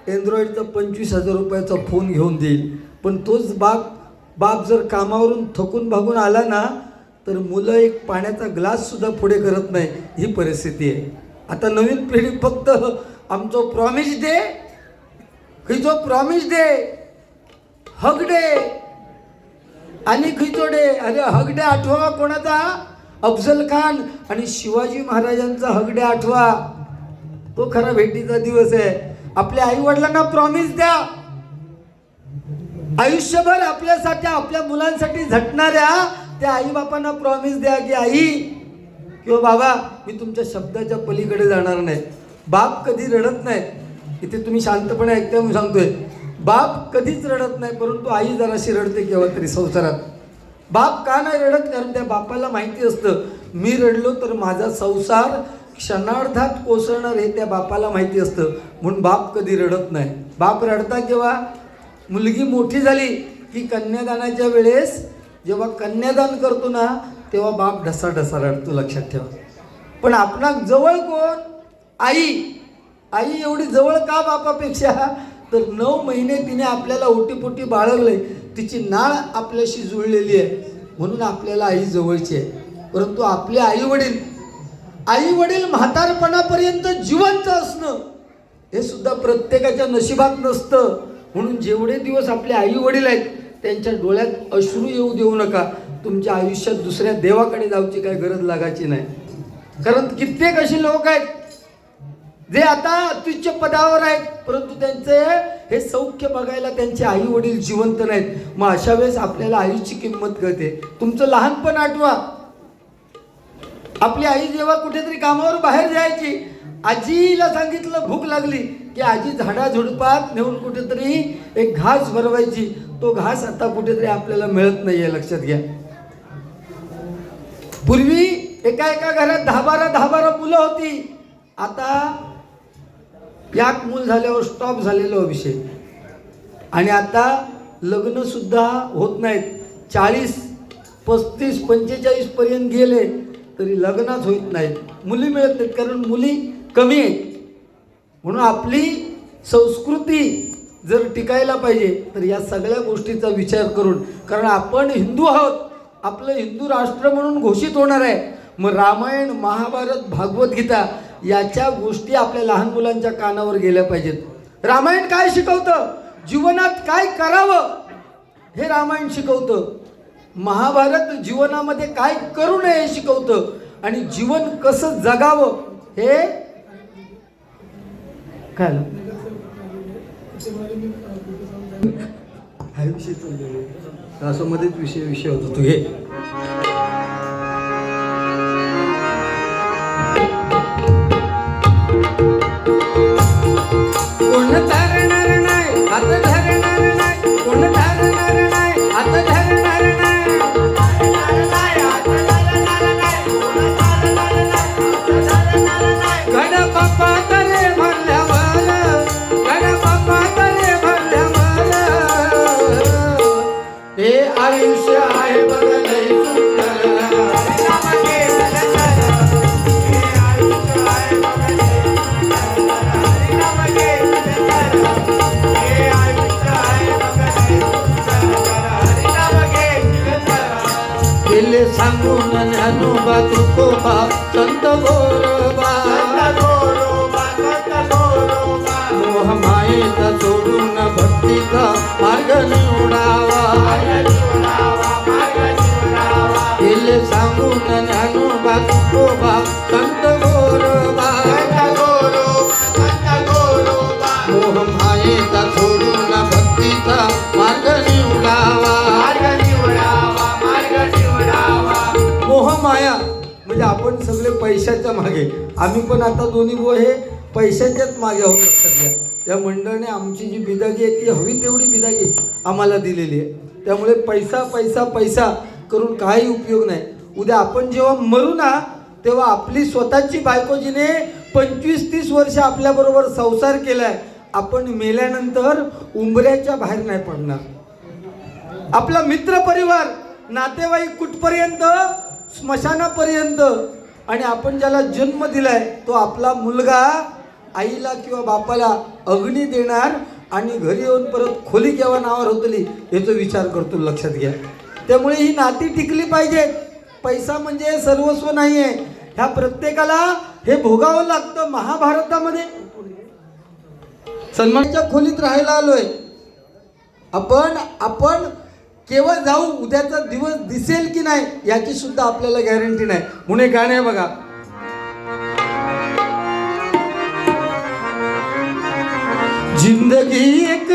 अँड्रॉइडचा 25,000 रुपयाचा फोन घेऊन देईल. पण तोच बाप जर कामावरून थकून भागून आला ना तर मुलं एक पाण्याचा ग्लास सुद्धा पुढे करत नाही. ही परिस्थिती आहे. आता नवीन पिढी फक्त आमचं प्रॉमिस दे, खिचो प्रॉमिस दे, हग डे आणि खिचो डे. अरे हग डे आठवा कोणाचा? अफजल खान आणि शिवाजी महाराजांचा हग डे आठवा. तो खरा भेटीचा दिवस आहे. आपल्या आई वडिलांना प्रॉमिस द्या. आयुष्यभर आपल्यासाठी आपल्या मुलांसाठी झटणाऱ्या त्या आई बापांना प्रॉमिस द्या की आई किंवा बाबा मी तुमच्या शब्दाच्या पलीकडे जाणार नाही. बाप कधी रडत नाही. इथे तुम्ही शांतपणे ऐकताय मी सांगतोय. बाप कधीच रडत नाही परंतु आई जराशी रडते केव्हा तरी संसारात. बाप का नाही रडत? कारण त्या बापाला माहिती असतं मी रडलो तर माझा संसार क्षणार्धात कोसळणार हे त्या बापाला माहिती असतं. म्हणून बाप कधी रडत नाही. बाप रडता केव्हा? मुलगी मोठी झाली की कन्यादानाच्या वेळेस जेव्हा कन्यादान करतो ना तेव्हा बाप ढसा रडतो. लक्षात ठेवा. पण आपला जवळ कोण? आई. आई एवढी जवळ का बापापेक्षा? तर 9 महिने तिने आपल्याला ओटीपोटी बाळगले. तिची नाळ आपल्याशी जुळलेली आहे म्हणून आपल्याला आई जवळची आहे. परंतु आपले आई वडील म्हातारपणापर्यंत जिवंत असणं हे सुद्धा प्रत्येकाच्या नशिबात नसतं. म्हणून जेवढे दिवस आपले आई वडील आहेत त्यांच्या डोळ्यात अश्रू येऊ देऊ नका. तुमच्या आयुष्यात दुसऱ्या देवाकडे जाऊची काही गरज लागायची नाही. कारण कित्येक अशी लोक आहेत जे आता अत्युच्च पदावर आहेत परंतु त्यांचे हे सौख्य बघायला त्यांचे आई वडील जिवंत नाहीत. मग अशा वेळेस आपल्याला आईची किंमत कळते. तुमचं लहानपण आठवा. आपली आई जेव्हा कुठेतरी कामावर बाहेर जायची आजीला सांगितलं भूक लागली की आजी झाडाझुडपात नेऊन कुठेतरी एक घास भरवायची. तो घास आता कुठेतरी आपल्याला मिळत नाहीये, लक्षात घ्या. पूर्वी एका एका घरात 10-12 मुलं होती. आता एक मूल झाल्यावर स्टॉप झालेला विषय. आणि आता लग्न सुद्धा होत नाहीत. 40, 35, 45 पर्यंत गेले तरी लग्नच होत नाहीत. मुली मिळत नाहीत कारण मुली कमी आहेत. म्हणून आपली संस्कृती जर टिकायला पाहिजे तर या सगळ्या गोष्टीचा विचार करून, कारण आपण हिंदू आहोत, आपलं हिंदू राष्ट्र म्हणून घोषित होणार आहे. मग रामायण, महाभारत, भागवत गीता याच्या गोष्टी आपल्या लहान मुलांच्या कानावर गेल्या पाहिजेत. रामायण काय शिकवतं, जीवनात काय करावं हे रामायण शिकवतं. महाभारत जीवनामध्ये काय करू नये हे शिकवतं. आणि जीवन कसं जगावं हे काय हा विषय चाललेला असं मध्येच विषय होता तू हे. कोण धरणार नाही हात धरणार नाही, कोण धरणार नाही हात धरणार नाही, गणपप्पा तरे भरल्यावर, गणपप्पा तरे भरल्यावर हे आयुष्य आहे बघ लय सुंदर. गेले सांगून ज्ञानोबा तुकोबा संत गोरोबा, मोह मायेचा सोडून भक्तीचा मार्ग निवडावा. गेले सांगून ज्ञानोबा तुकोबा संत गोरोबा, मोह मायेचा सोडून भक्तीचा मार्ग निवडावा. मोहमाया म्हणजे आपण सगळे पैशाच्या मागे, आम्ही पण आता दोन्ही हे पैशाच्याच मागे आहोत. लक्षात घ्या. या मंडळाने आमची जी बिदागी आहे ती हवी तेवढी बिदागी आम्हाला दिलेली आहे. त्यामुळे पैसा पैसा पैसा करून काही उपयोग नाही. उद्या आपण जेव्हा मरू ना तेव्हा आपली स्वतःची बायको जिने 25-30 वर्ष आपल्याबरोबर संसार केलाय, आपण मेल्यानंतर उंबऱ्याच्या बाहेर नाही पडणार. आपला मित्र परिवार, नातेवाईक कुठपर्यंत, स्मशानापर्यंत. आणि आपण ज्याला जन्म दिलाय तो आपला मुलगा आईला किंवा बापाला अग्नी देणार आणि घरी येऊन परत खोली केव्हा नावावर होतली याचा विचार करतो. लक्षात घ्या. त्यामुळे ही नाती टिकली पाहिजेत. पैसा म्हणजे सर्वस्व नाही आहे, ह्या प्रत्येकाला हे भोगावं लागतं. महाभारतामध्ये सन्मानाच्या खोलीत राहायला आलोय आपण केव्हा जाऊ, उद्याचा दिवस दिसेल की नाही याची सुद्धा आपल्याला गॅरंटी नाही. म्हणून गाणं आहे बघा, जिंदगी एक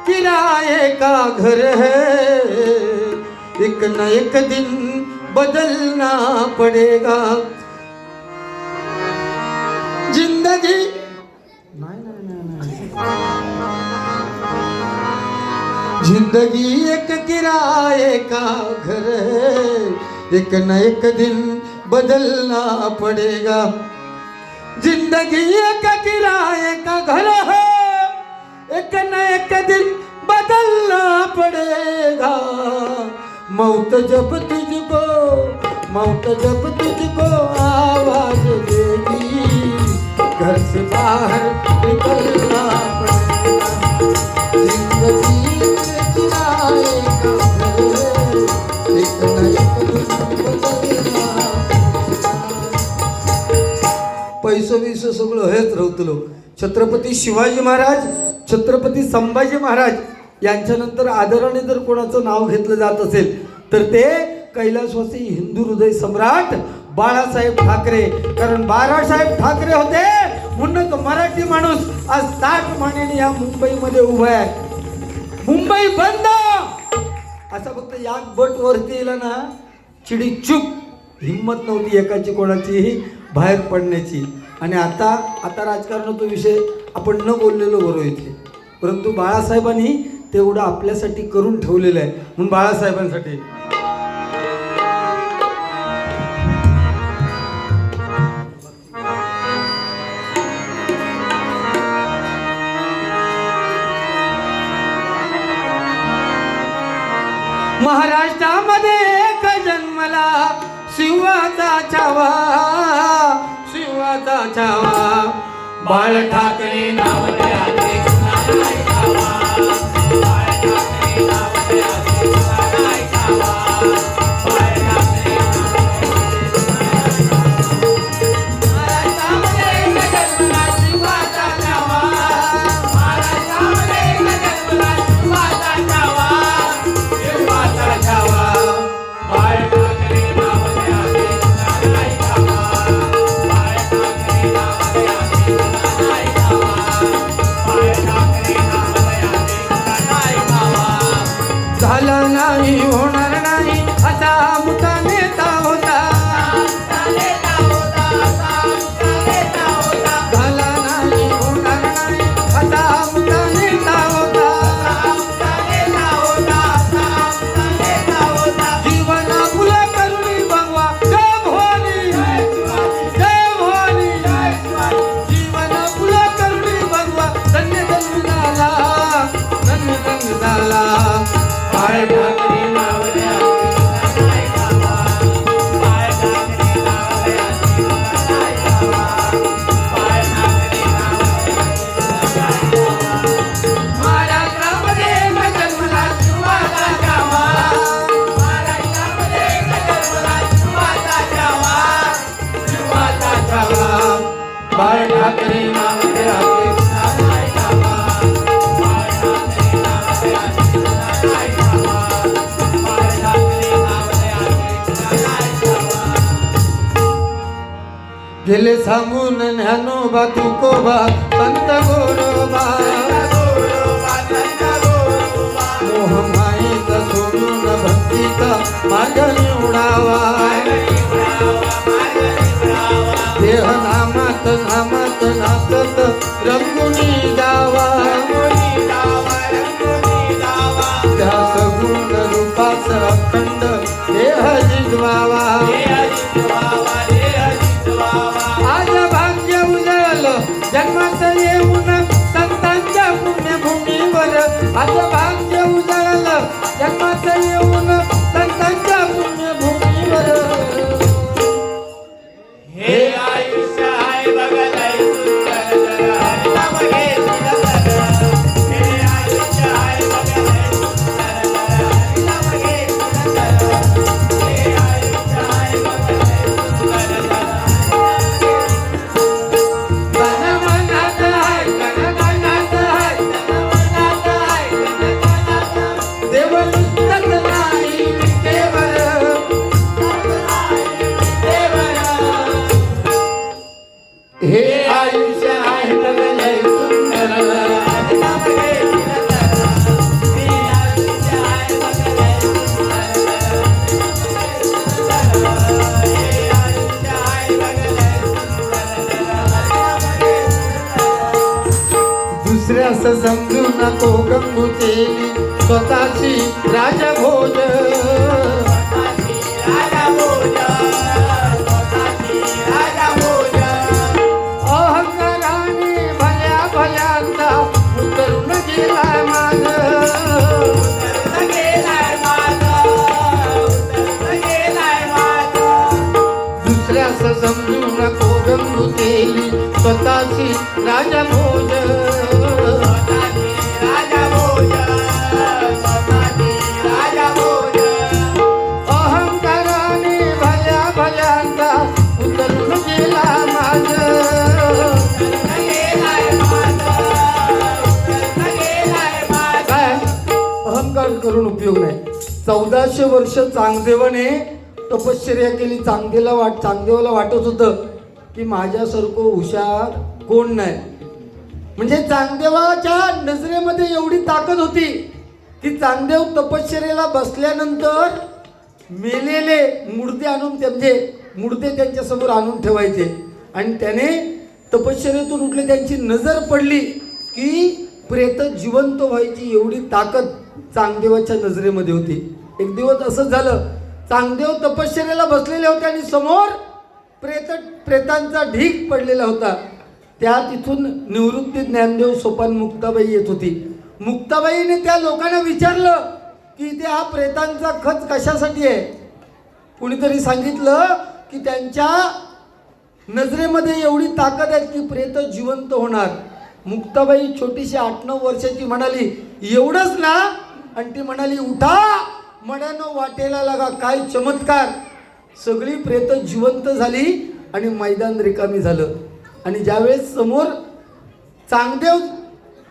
किराए का घर है, एक न एक दिन बदलना पड़ेगा. जिंदगी जिंदगी एक किराए का घर है, एक न एक दिन बदलना पड़ेगा. जिंदगी एक किराए का घर है, एक न एक दिन बदलना पड़ेगा. मौत जब तुझको आवाज देगी, घर से बाहर निकलना पड़ेगा. जिंदगी पैसो बिसो सगळं हेच राहतलो. छत्रपती शिवाजी महाराज, छत्रपती संभाजी महाराज यांच्यानंतर आदराने जर कोणाचं नाव घेतलं जात असेल तर ते कैलासवासी हिंदू हृदय सम्राट बाळासाहेब ठाकरे. कारण बाळासाहेब ठाकरे होते म्हणून तो मराठी माणूस आज 60 मानेने या मुंबईमध्ये उभा आहे. मुंबई बंद असा फक्त याक बट वरती येला ना, चिडी चूप, हिम्मत नव्हती एकाची कोणाची बाहेर पडण्याची. आणि आता राजकारणाचा विषय आपण न बोललेलो बरोबर इथे, परंतु बाळासाहेबांनी तेवढं आपल्यासाठी करून ठेवलेलं आहे. म्हणून बाळासाहेबांसाठी महाराष्ट्रामध्ये एक जन्मला शिवाचा छावा, शिवाचा छावा. बाळ ठाकरे नाव द्यावे कुणाला ऐकावा, बाळ ठाकरे नाव द्यावे कुणाला ऐकावा, बाळ ठाकरे महाराष्ट्रामध्ये एक जन्मला शिवाचा छावा, महाराष्ट्रामध्ये एक जन्मला शिवाचा छावा, शिवाचा छावा. बाळ ठाकरे नाव द्यावे कुणाला ऐकावा, बाळ ठाकरे नाव द्यावे कुणाला ऐकावा, बाळ ठाकरे नाव द्यावे कुणाला ऐकावा. झालं नाही होणार नाही असा मुद्दा नेता होता, नेता होता, नेता होता, झाला नाही होणार नाही असा मुद्दा नेता होता. नेता होता, नेता होता. जीवन फुलं करुणी भगवा जय भवानी, जय भवानी. जीवन फुलं करुणी भगवा धन्य धन्य झाला, धन्य धन्य झाला. बाळ ठाकरे नाव द्यावे कुणाला ऐकावा, बाळ ठाकरे नाव द्यावे कुणाला ऐकावा, बाळ ठाकरे नाव द्यावे कुणाला ऐकावा. महाराष्ट्रामध्ये एक जन्मला शिवाचा छावा, महाराष्ट्रामध्ये एक जन्मला शिवाचा छावा, शिवाचा छावा. बाळ ठाकरे नाव द्यावे कुणाला ऐकावा, बाळ ठाकरे नाव द्यावे कुणाला ऐकावा, बाळ ठाकरे नाव द्यावे कुणाला ऐकावा. गेले सांगून ज्ञानोबा तुकोबा संत गोरोबा, मोह मायेचा सोडून भक्तीचा मार्ग निवडावा. देह नामात नामात नाचत रंगुनी जावा, त्या सगुण रूपास अखंड देह जिजवावा. आज भाग्य उजळलं जन्मात येऊन संतांच्या पुण्यभूमीवर, आज भाग्य उजळलं जन्मात येऊन संतांच्या पुण्यभूमीवर. हे आयुष्य आहे बघायला सुंदर जरा, हरिनाम घेतलं जरा. हे आयुष्य आहे बघायला सुंदर जरा, हरिनाम घेतलं जरा. हे आयुष्य आहे बघायला सुंदर जरा, जनमनात आहे, जनगणात आहे, जनमनात आहे, जनगणात आहे. देव नुसतंच नाही विटेवर. हे आयुष्य आहे बघायला सुंदर जरा, हरिनाम घेतलं जरा. हे आयुष्य आहे बघायला सुंदर जरा, हे आयुष्य आहे बघायला सुंदर जरा, हरिनाम घेतलं जरा. दुसऱ्यास समजू नको गंगू केली स्वतःची राजभोज. राजा भोज, स्वतःची राजा भोज. अहंकाराने भल्या भल्यांचा उतरून गेलाय माझ. उतरून गेलाय माझं, उतरून गेलाय माझं. दुसऱ्यास समजू नको गंगू केली स्वतःची राजभोज. स्वतःची राजा भोज, स्वतःची राजा भोज. अहंकाराने भल्या भल्यांचा उतरून गेला माझ. उतरून गेलाय माझं, उतरून गेलाय माझं. काय अहंकार करून उपयोग नाही. 1400 वर्ष चांगदेवाने तपश्चर्या केली. चांगदेवाला वाटत होतं की माझ्यासारखं हुशार कोण नाही. म्हणजे चांगदेवाच्या नजरेमध्ये एवढी ताकद होती की चांगदेव तपश्चर्याला बसल्यानंतर मेलेले मुर्दे आणून म्हणजे मुर्दे त्यांच्या समोर आणून ठेवायचे आणि त्याने तपश्चर्येतून उठले, त्यांची नजर पडली की प्रेत जिवंत व्हायची एवढी ताकद चांगदेवाच्या नजरेमध्ये होती. एक दिवस असं झालं, चांगदेव तपश्चर्याला बसलेले होते आणि समोर प्रेतांचा ढीग पडलेला होता. त्या तिथून निवृत्ती ज्ञानदेव सोपान मुक्ताबाई येत होती. मुक्ताबाईने त्या लोकांना विचारलं की इथे हा प्रेतांचा खच कशासाठी आहे. कुणीतरी सांगितलं की त्यांच्या नजरेमध्ये एवढी ताकद आहे की प्रेत जिवंत होणार. मुक्ताबाई छोटीशी 8-9 वर्षाची म्हणाली, एवढंच ना? आणि ती म्हणाली, उठा मड्यानं वाटेला लागा. काय चमत्कार! सगळी प्रेत जिवंत झाली आणि मैदान रिकामी झालं. आणि ज्यावेळेस समोर चांगदेव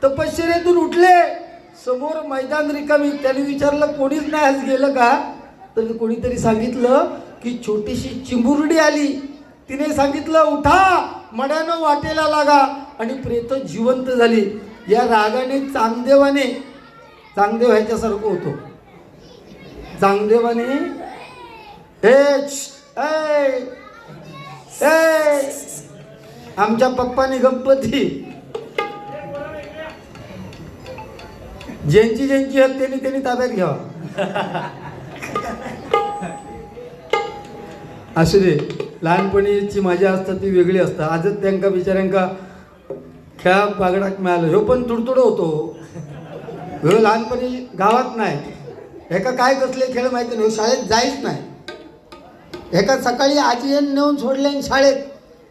तपश्चर्येतून उठले, समोर मैदान रिकामी, त्यांनी विचारलं कोणीच नाही आज गेलं का? तर कोणीतरी सांगितलं की छोटीशी चिमुरडी आली, तिने सांगितलं उठा मड्यानं वाटेला लागा, आणि प्रेत जिवंत झाली. या रागाने चांगदेव ह्याच्यासारखं होतो. चांगदेवाने आमच्या पप्पाने गणपती ज्यांची आहेत त्यांनी ताब्यात घ्यावा. असू दे, लहानपणीची मजा असतात ती वेगळी असतात. आजच त्यांका बिचाऱ्यांका खेळा बागडाक मिळालं. ह्यो पण तुडतुड होतो. ह्यो लहानपणी गावात नाही, एका काय कसले खेळ माहिती नाही, शाळेत जायच नाही. एका सकाळी आजीने नेऊन सोडले शाळेत,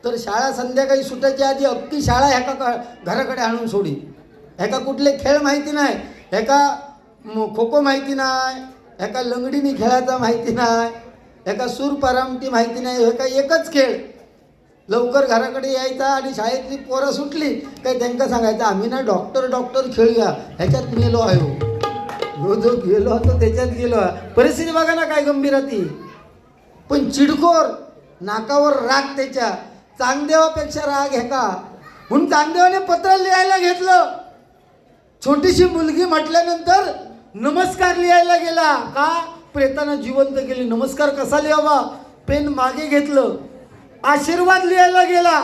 तर शाळा संध्याकाळी सुटायच्या आधी अख्खी शाळा ह्याका घराकडे आणून सोडी. ह्याका कुठले खेळ माहिती नाही, ह्याका खो खो माहिती नाही, ह्याका लंगडीनी खेळायचा माहिती नाही, ह्याका सूर पारामटी माहिती नाही. ह्याका एकच खेळ, लवकर घराकडे यायचा आणि शाळेतली पोरं सुटली काय त्यांना सांगायचं आम्ही ना डॉक्टर खेळूया, ह्याच्यात मेलो आहे. जो गेलो होतो त्याच्यात गेलो. परिस्थिती बघा ना काय गंभीर होती. पण चिडखोर, नाकावर राग त्याच्या. चांगदेवापेक्षा राग ह्याका. म्हणून चांगदेवाने पत्र लिहायला घेतलं. छोटीशी मुलगी म्हटल्यानंतर नमस्कार लिहायला गेला. का? प्रेतानं जिवंत केली. नमस्कार कसा लिहावा? पेन मागे घेतलं. आशीर्वाद लिहायला गेला,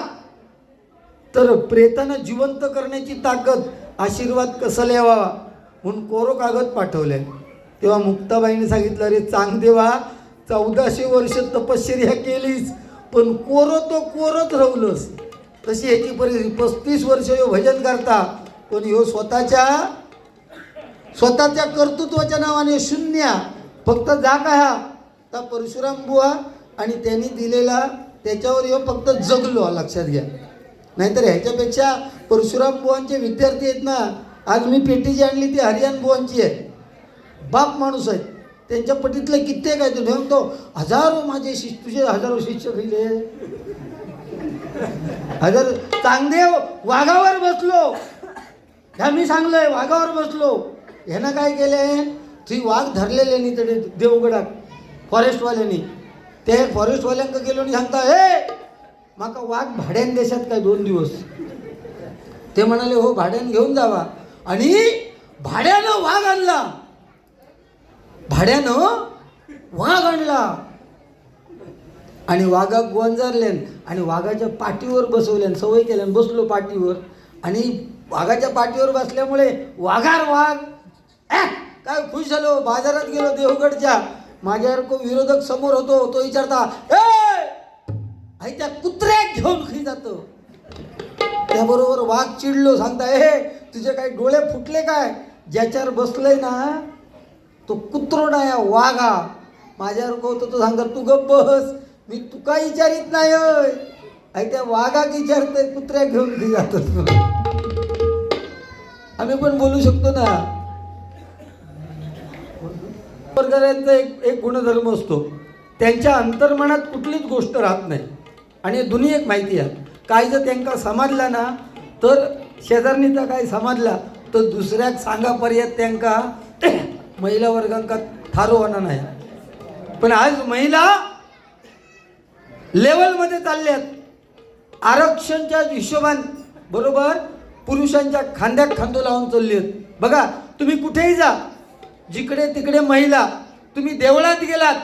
तर प्रेतानं जिवंत करण्याची ताकद, आशीर्वाद कसा लिहावा म्हणून कोरो कागद पाठवले. तेव्हा मुक्ताबाईने सांगितलं, अरे चांगदेवा 1400 वर्ष तपश्चर्या केलीस, पण कोरत राहुलस. तशी ह्याची परिस्थिती. 35 वर्ष ह्यो भजन करता, पण ह्यो स्वतःच्या कर्तृत्वाच्या नावाने शून्य. फक्त जागा हा तर परशुराम बुवा आणि त्यांनी दिलेला त्याच्यावर ह्यो फक्त जगलो. लक्षात घ्या. नाहीतर ह्याच्यापेक्षा परशुराम बुवांचे विद्यार्थी आहेत ना, आज मी पेटी जी आणली ती हरियाण बुवांची आहे. बाप माणूस आहेत. त्यांच्या पटीतले कित्येक आहे. तो नेमतो हजारो माझे तुझे हजारो शिष्य गेले. हजार. चांगदेव वाघावर बसलो. ह्या मी सांगलोय वाघावर बसलो. ह्यानं काय केले, ती वाघ धरलेले नाही तडे देवगडात फॉरेस्टवाल्यांनी. ते फॉरेस्टवाल्यांक गेलो आणि सांगता, हे माका वाघ भाड्यान देशात काय 2 दिवस. ते म्हणाले हो भाड्यान घेऊन जावा. आणि भाड्यानं वाघ आणला. आणि वाघाक गोंजारल्यान आणि वाघाच्या पाठीवर बसवल्यान. सवय केल्यान बसलो पाठीवर. आणि वाघाच्या पाठीवर बसल्यामुळे वाघार वाघ काय खुश झालो. बाजारात गेलो देवगडच्या. माझ्यासारखं विरोधक समोर होतो. तो विचारता, ए त्या कुत्र्याक घेऊन खाई जातो. त्याबरोबर वाघ चिडलो. सांगता, तुझे काय डोळे फुटले काय? ज्याच्यावर बसलंय ना तो कुत्रो ना या वाघा. माझ्यासारखं होतं. तो सांगता, तू गप्प बस, मी तुका विचारित नाही. त्या वाघाक विचारतोय, कुत्र्या घेऊन खाई जातो. आम्ही पण बोलू शकतो ना. वर्गाऱ्यांचा एक गुणधर्म असतो, त्यांच्या अंतर्मनात कुठलीच गोष्ट राहत नाही. आणि दुनियेक माहिती आहे, काय जर त्यांना समजला ना, तर शेजारणीचा काय समजला तर दुसऱ्याक सांगापर्यंत त्यांना महिला वर्गांका थारो होणार नाही. पण आज महिला लेवलमध्ये चालल्यात. आरक्षणच्या हिशोबान बरोबर पुरुषांच्या खांद्यात खांदो लावून चालली आहेत. बघा, तुम्ही कुठेही जा, जिकडे तिकडे महिला. तुम्ही देवळात गेलात,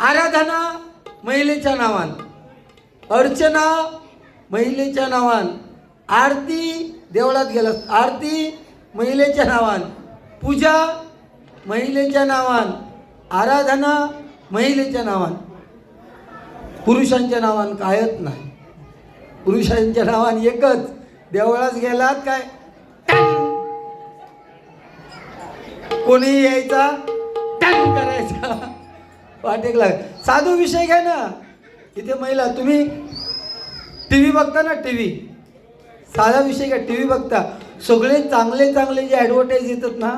आराधना महिलेच्या नावानं, अर्चना महिलेच्या नावान, आरती देवळात गेलास आरती महिलेच्या नावान, पूजा महिलेच्या नावान, आराधना महिलेच्या नावान, पुरुषांच्या नावान कायच नाही. पुरुषांच्या नावान एकच, देवळात गेलात काय कोणी यायचा टन करायचा वाटेक लाग. साधू विषय घ्या ना. इथे महिला तुम्ही टी व्ही बघता ना, टी व्ही साधा विषय घ्या. टी व्ही बघता सगळे चांगले चांगले जे ॲडव्हर्टाईज येतात ना,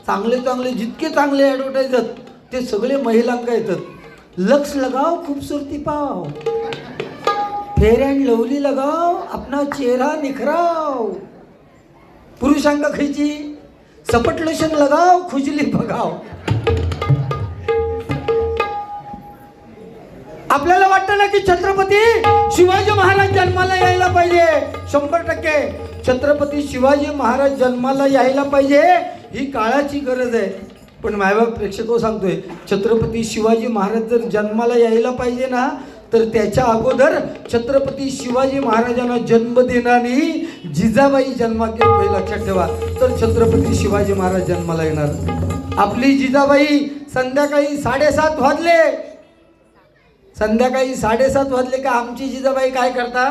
चांगले चांगले जितके चांगले ॲडव्हर्टाईज आहेत ते सगळे महिलांका येतात. लक्स लगाओ खूबसूरती पाओ, फेयर अँड लवली लगाओ अपना चेहरा निखराओ. पुरुषांका खायची सपट लोशन लगाओ खुजली बघाओ. आपल्याला वाटतं ना की छत्रपती शिवाजी महाराज जन्माला यायला पाहिजे. 100% छत्रपती शिवाजी महाराज जन्माला यायला पाहिजे, ही काळाची गरज आहे. पण मायबाप प्रेक्षक सांगतोय, छत्रपती शिवाजी महाराज जर जन्माला यायला पाहिजे ना, तर त्याच्या अगोदर छत्रपती शिवाजी महाराजांना जन्म देणारी जिजाबाई जन्मात येईल, लक्षात ठेवा. तर छत्रपती शिवाजी महाराज जन्माला येणार. आपली जिजाबाई संध्याकाळी 7:30 वाजले, संध्याकाळी 7:30 वाजले का आमची जिजाबाई काय करता?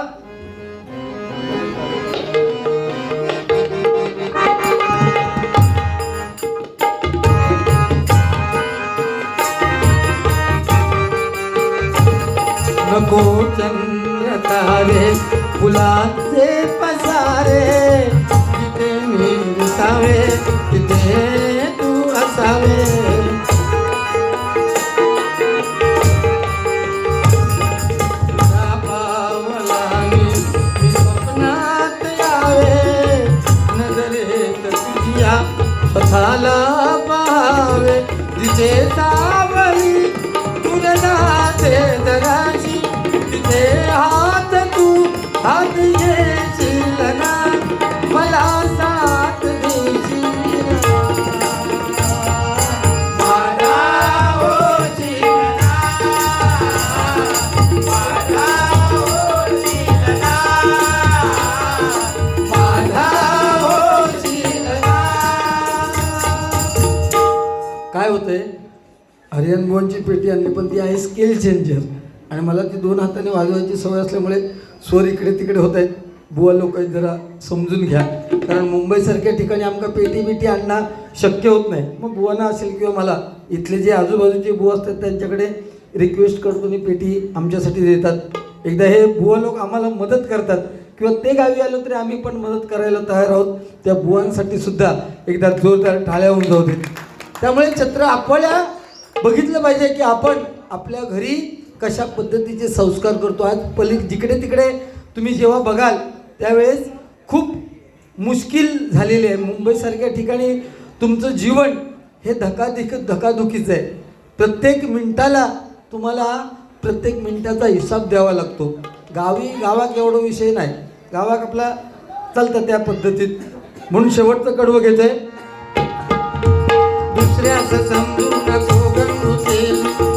नको चंद्र तारे फुलाचे पसारे, जिथे मी दिसावे तिथे तू असावे. स्वप्नात यावे, नजरेत तुझ्या स्वतःला पाहावे. जिथे सावली तुझ्याचे जराशी, तिथे हात तू हात येशील ना, मला साथ देशील. माझा होशील ना, माझा होशील ना, माझा होशील ना. काय होतंय, हरियान बुवांची पेटी आणली पण ती आहे स्केल चेंजर, आणि मला ती 2 हाताने वाजवायची सवय असल्यामुळे स्वर इकडे तिकडे होत आहेत. बुवा लोक जरा समजून घ्या, कारण मुंबईसारख्या ठिकाणी आमका पेटी बिटी आणणं शक्य होत नाही. मग बुवांना असेल किंवा मला इथले जे आजूबाजूचे बुवा असतात त्यांच्याकडे रिक्वेस्ट करतो आणि पेटी आमच्यासाठी देतात. एकदा हे बुवा लोक आम्हाला मदत करतात, किंवा ते गावी आलो तरी आम्ही पण मदत करायला तयार आहोत. त्या बुवांसाठी सुद्धा एकदा जोरदार टाळ्या होऊन जाऊ देत. त्यामुळे छत्र आपल्या बघितलं पाहिजे की आपण आपल्या घरी कशा पद्धतीचे संस्कार करतो. आज जिकडे तिकडे तुम्ही जेव्हा बघाल त्यावेळेस खूप मुश्किल झालेली आहे. मुंबईसारख्या ठिकाणी तुमचं जीवन हे धकाधुकीचं आहे. प्रत्येक मिनिटाला तुम्हाला प्रत्येक मिनिटाचा हिसाब द्यावा लागतो. गावात एवढा विषय नाही, गावात आपला चालतं त्या पद्धतीत. म्हणून शेवटचं कडवं घेत आहे, दुसऱ्याचं समजू नको गंगूचे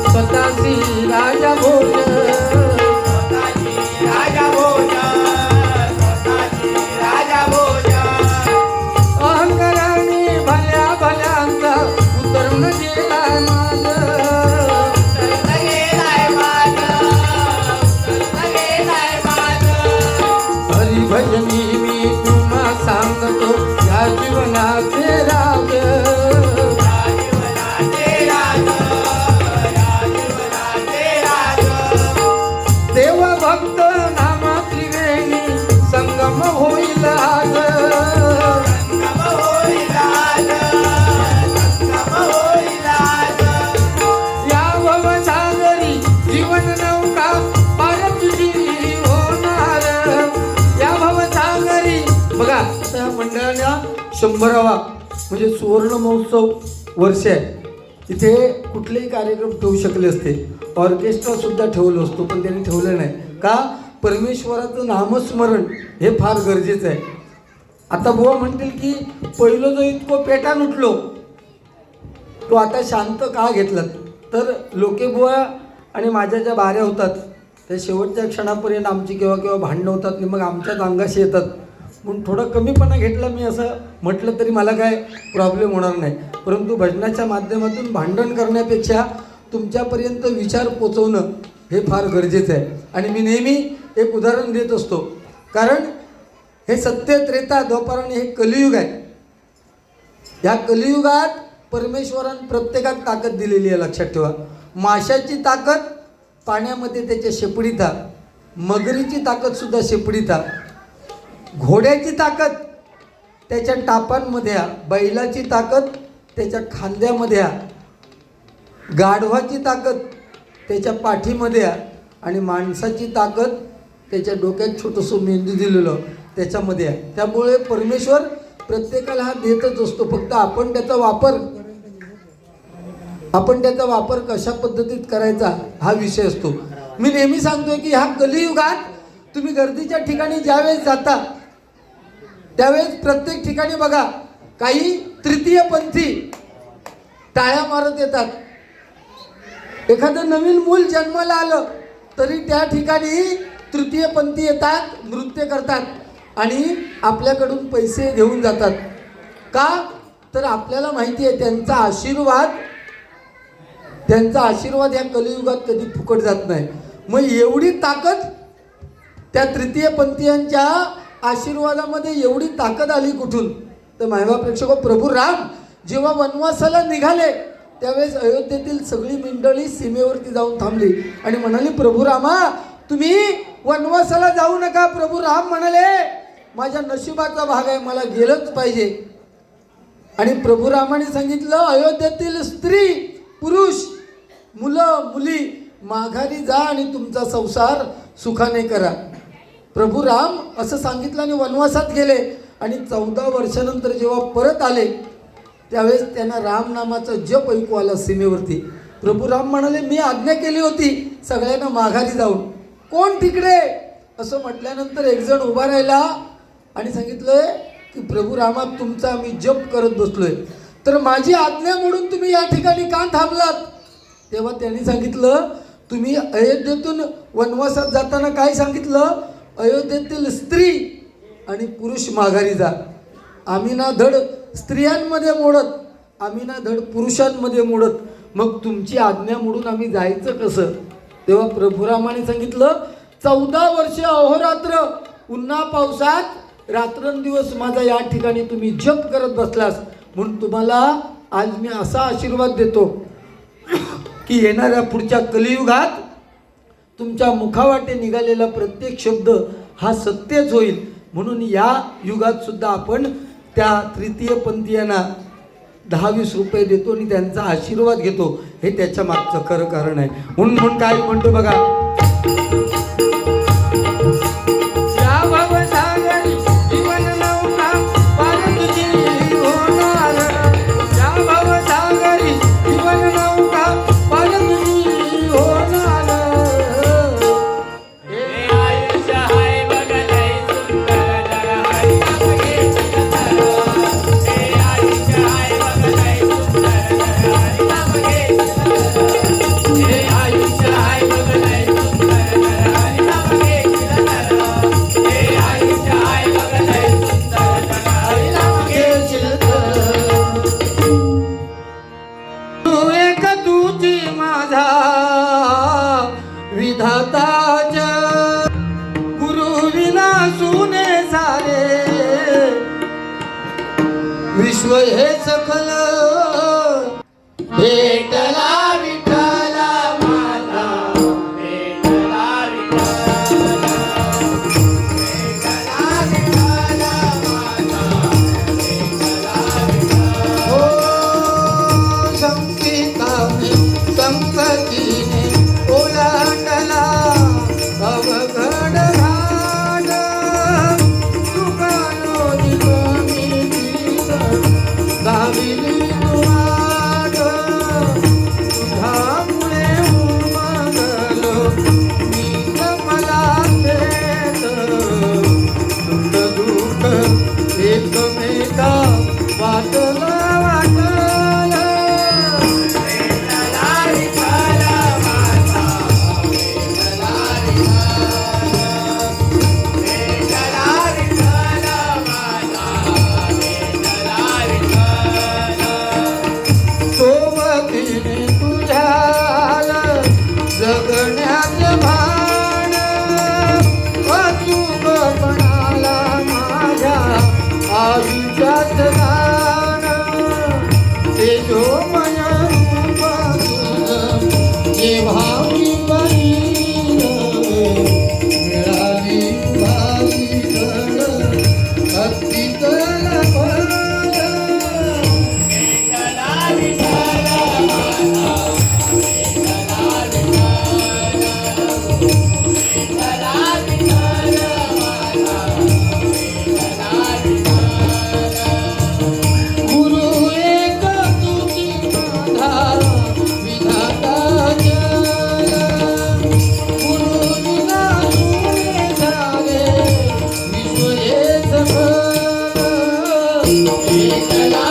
स्वतःची राजा भोज, स्वतःची राजा भोज, स्वतःची राजा भोज. अहंकाराने भल्या भल्यांचा उतरून गेलाय माझ, उतरलं गेलाय माझं, उतरलं गेलाय माझं. हरिभजनी मी तुम्हा सांगतो या जीवनाचे राज. भक्त नाम त्रिवेणी संगम होईल आज, संगम होईल आज, संगम होईल आज. या भवसागरी जीवन नौका पार तुझी होणार. या भवसागरी बघा, त्या मंडळाला 100वा म्हणजे सुवर्ण महोत्सव वर्ष आहे. इथे कुठलेही कार्यक्रम ठेवू शकले असते, ऑर्केस्ट्रा सुद्धा ठेवलं असतो, पण त्यांनी ठेवलं नाही. का? परमेश्वराचं नामस्मरण हे फार गरजेचं आहे. आता बुवा म्हणतील की पहिलं जो इतकं पेटान उठलो तो आता शांत का घेतलात? तर लोके बुवा आणि माझ्या ज्या बाऱ्या होतात त्या शेवटच्या क्षणापर्यंत आमची केव्हा भांडणं होतात आणि मग आमच्याच अंगाशी येतात. म्हणून थोडा कमीपणा घेतला मी असं म्हटलं तरी मला काय प्रॉब्लेम होणार नाही. परंतु भजनाच्या माध्यमातून भांडण करण्यापेक्षा तुमच्यापर्यंत विचार पोचवणं हे फार गरजेचं आहे. आणि मी नेहमी एक उदाहरण देत असतो, कारण हे सत्य त्रेता द्वापर आणि हे कलियुग आहे. या कलियुगात परमेश्वरानं प्रत्येकात ताकद दिलेली आहे. लक्षात ठेवा, माशाची ताकद पाण्यामध्ये त्याच्या शेपडीत आहे, मगरीची ताकद सुद्धा शेपडीत आहे, घोड्याची ताकद त्याच्या टापांमध्ये आहे, बैलाची ताकद त्याच्या खांद्यामध्ये आहे, गाढवाची ताकद त्याच्या पाठीमध्ये आहे आणि माणसाची ताकद त्याच्या डोक्यात छोटंसं मेंदू दिलेलं त्याच्यामध्ये आहे. त्यामुळे परमेश्वर प्रत्येकाला हा देतच असतो, फक्त आपण त्याचा वापर कशा पद्धतीत करायचा हा विषय असतो. मी नेहमी सांगतोय की ह्या कलियुगात तुम्ही गर्दीच्या ठिकाणी ज्यावेळेस जाता त्यावेळेस प्रत्येक ठिकाणी बघा काही तृतीयपंथी टाळ्या मारत येतात. एखादं नवीन मूल जन्माला आलं तरी त्या ठिकाणी तृतीयपंथी येतात, नृत्य करतात आणि आपल्याकडून पैसे घेऊन जातात. का तर आपल्याला माहिती आहे त्यांचा आशीर्वाद या कलियुगात कधी फुकट जात नाही. मग एवढी ताकद त्या तृतीयपंथीयांच्या आशीर्वादामध्ये एवढी ताकद आली कुठून? तर मायबा प्रेक्षक, प्रभू राम जेव्हा वनवासाला निघाले त्यावेळेस अयोध्येतील सगळी मंडळी सीमेवरती जाऊन थांबली आणि म्हणाली, प्रभू रामा तुम्ही वनवासाला जाऊ नका. प्रभू राम म्हणाले, माझ्या नशिबाचा भाग आहे, मला गेलंच पाहिजे. आणि प्रभू रामाने सांगितलं, अयोध्येतील स्त्री पुरुष मुलं मुली माघारी जा आणि तुमचा संसार सुखाने करा. प्रभू राम असं सांगितलं आणि वनवासात गेले. आणि 14 वर्षानंतर जेव्हा परत आले त्यावेळेस त्यांना राम नामाचा जप ऐकू आला सीमेवरती. प्रभू राम म्हणाले, मी आज्ञा केली होती सगळ्यांना माघारी जाऊन, कोण तिकडे असं म्हटल्यानंतर एक जण उभा राहिला आणि सांगितलंय की प्रभू रामा तुमचा आम्ही जप करत बसलोय, तर माझी आज्ञा म्हणून तुम्ही या ठिकाणी का थांबलात? तेव्हा त्यांनी सांगितलं, तुम्ही अयोध्येतून वनवासात जाताना काय सांगितलं? अयोध्येतील स्त्री आणि पुरुष माघारी जा. आम्ही ना धड स्त्रियांमध्ये मोडत, आम्ही ना धड पुरुषांमध्ये मोडत, मग तुमची आज्ञा मोडून आम्ही जायचं कसं? तेव्हा प्रभुरामाने सांगितलं, 14 वर्ष अहोरात्र उन्हा पावसात रात्रंदिवस माझा या ठिकाणी तुम्ही जप करत बसलास, म्हणून तुम्हाला आज मी असा आशीर्वाद देतो की येणाऱ्या पुढच्या कलियुगात तुमच्या मुखावाटे निघालेला प्रत्येक शब्द हा सत्यच होईल. म्हणून या युगात सुद्धा आपण त्या तृतीयपंथीयांना 10-20 रुपये देतो आणि त्यांचा आशीर्वाद घेतो. हे त्याच्या मागचं खरं कारण आहे. म्हणून काय म्हणतो बघा, या भवसागरी जीवन नौका पार तुझी होणार, या भवसागरी जीवन नौका पार तुझी होणार. हे आयुष्य हाय बघ लय सुंदर जरा हरी नाम घेतलं तर. हे आयुष्य हाय बघ लय सुंदर जरा हरी नाम घेतलं तर. हे आयुष्य हाय बघ लय सुंदर जरा हरी नाम घेतलं तर. हे आयुष्य हाय बघ लय सुंदर जरा हरी नाम घेतलं तर. तू एक तुझी माझा विधाताच, गुरु विना सुने सारे विश्व हे सखल भेटला विठ्ठला माझा, भेटला विठ्ठला, भेटला विठ्ठला माझा, भेटला विठ्ठला. हो संकिताने संकटीने ओलांडला अवघड भाग, तुकानो कमी गाविली तुवाग. तुमच्यात दान तेजोमय रूप ये भावी मिळाली भावी अतितल विठ्ठला विठ्ठला माझा विठ्ठला विठ्ठला विठ्ठला माझा विठ्ठला विठ्ठला गुरु एक तुझी माझा विधाता जय गुरु विना तुझे झाले विश्व हे सगळं. विठ्ठला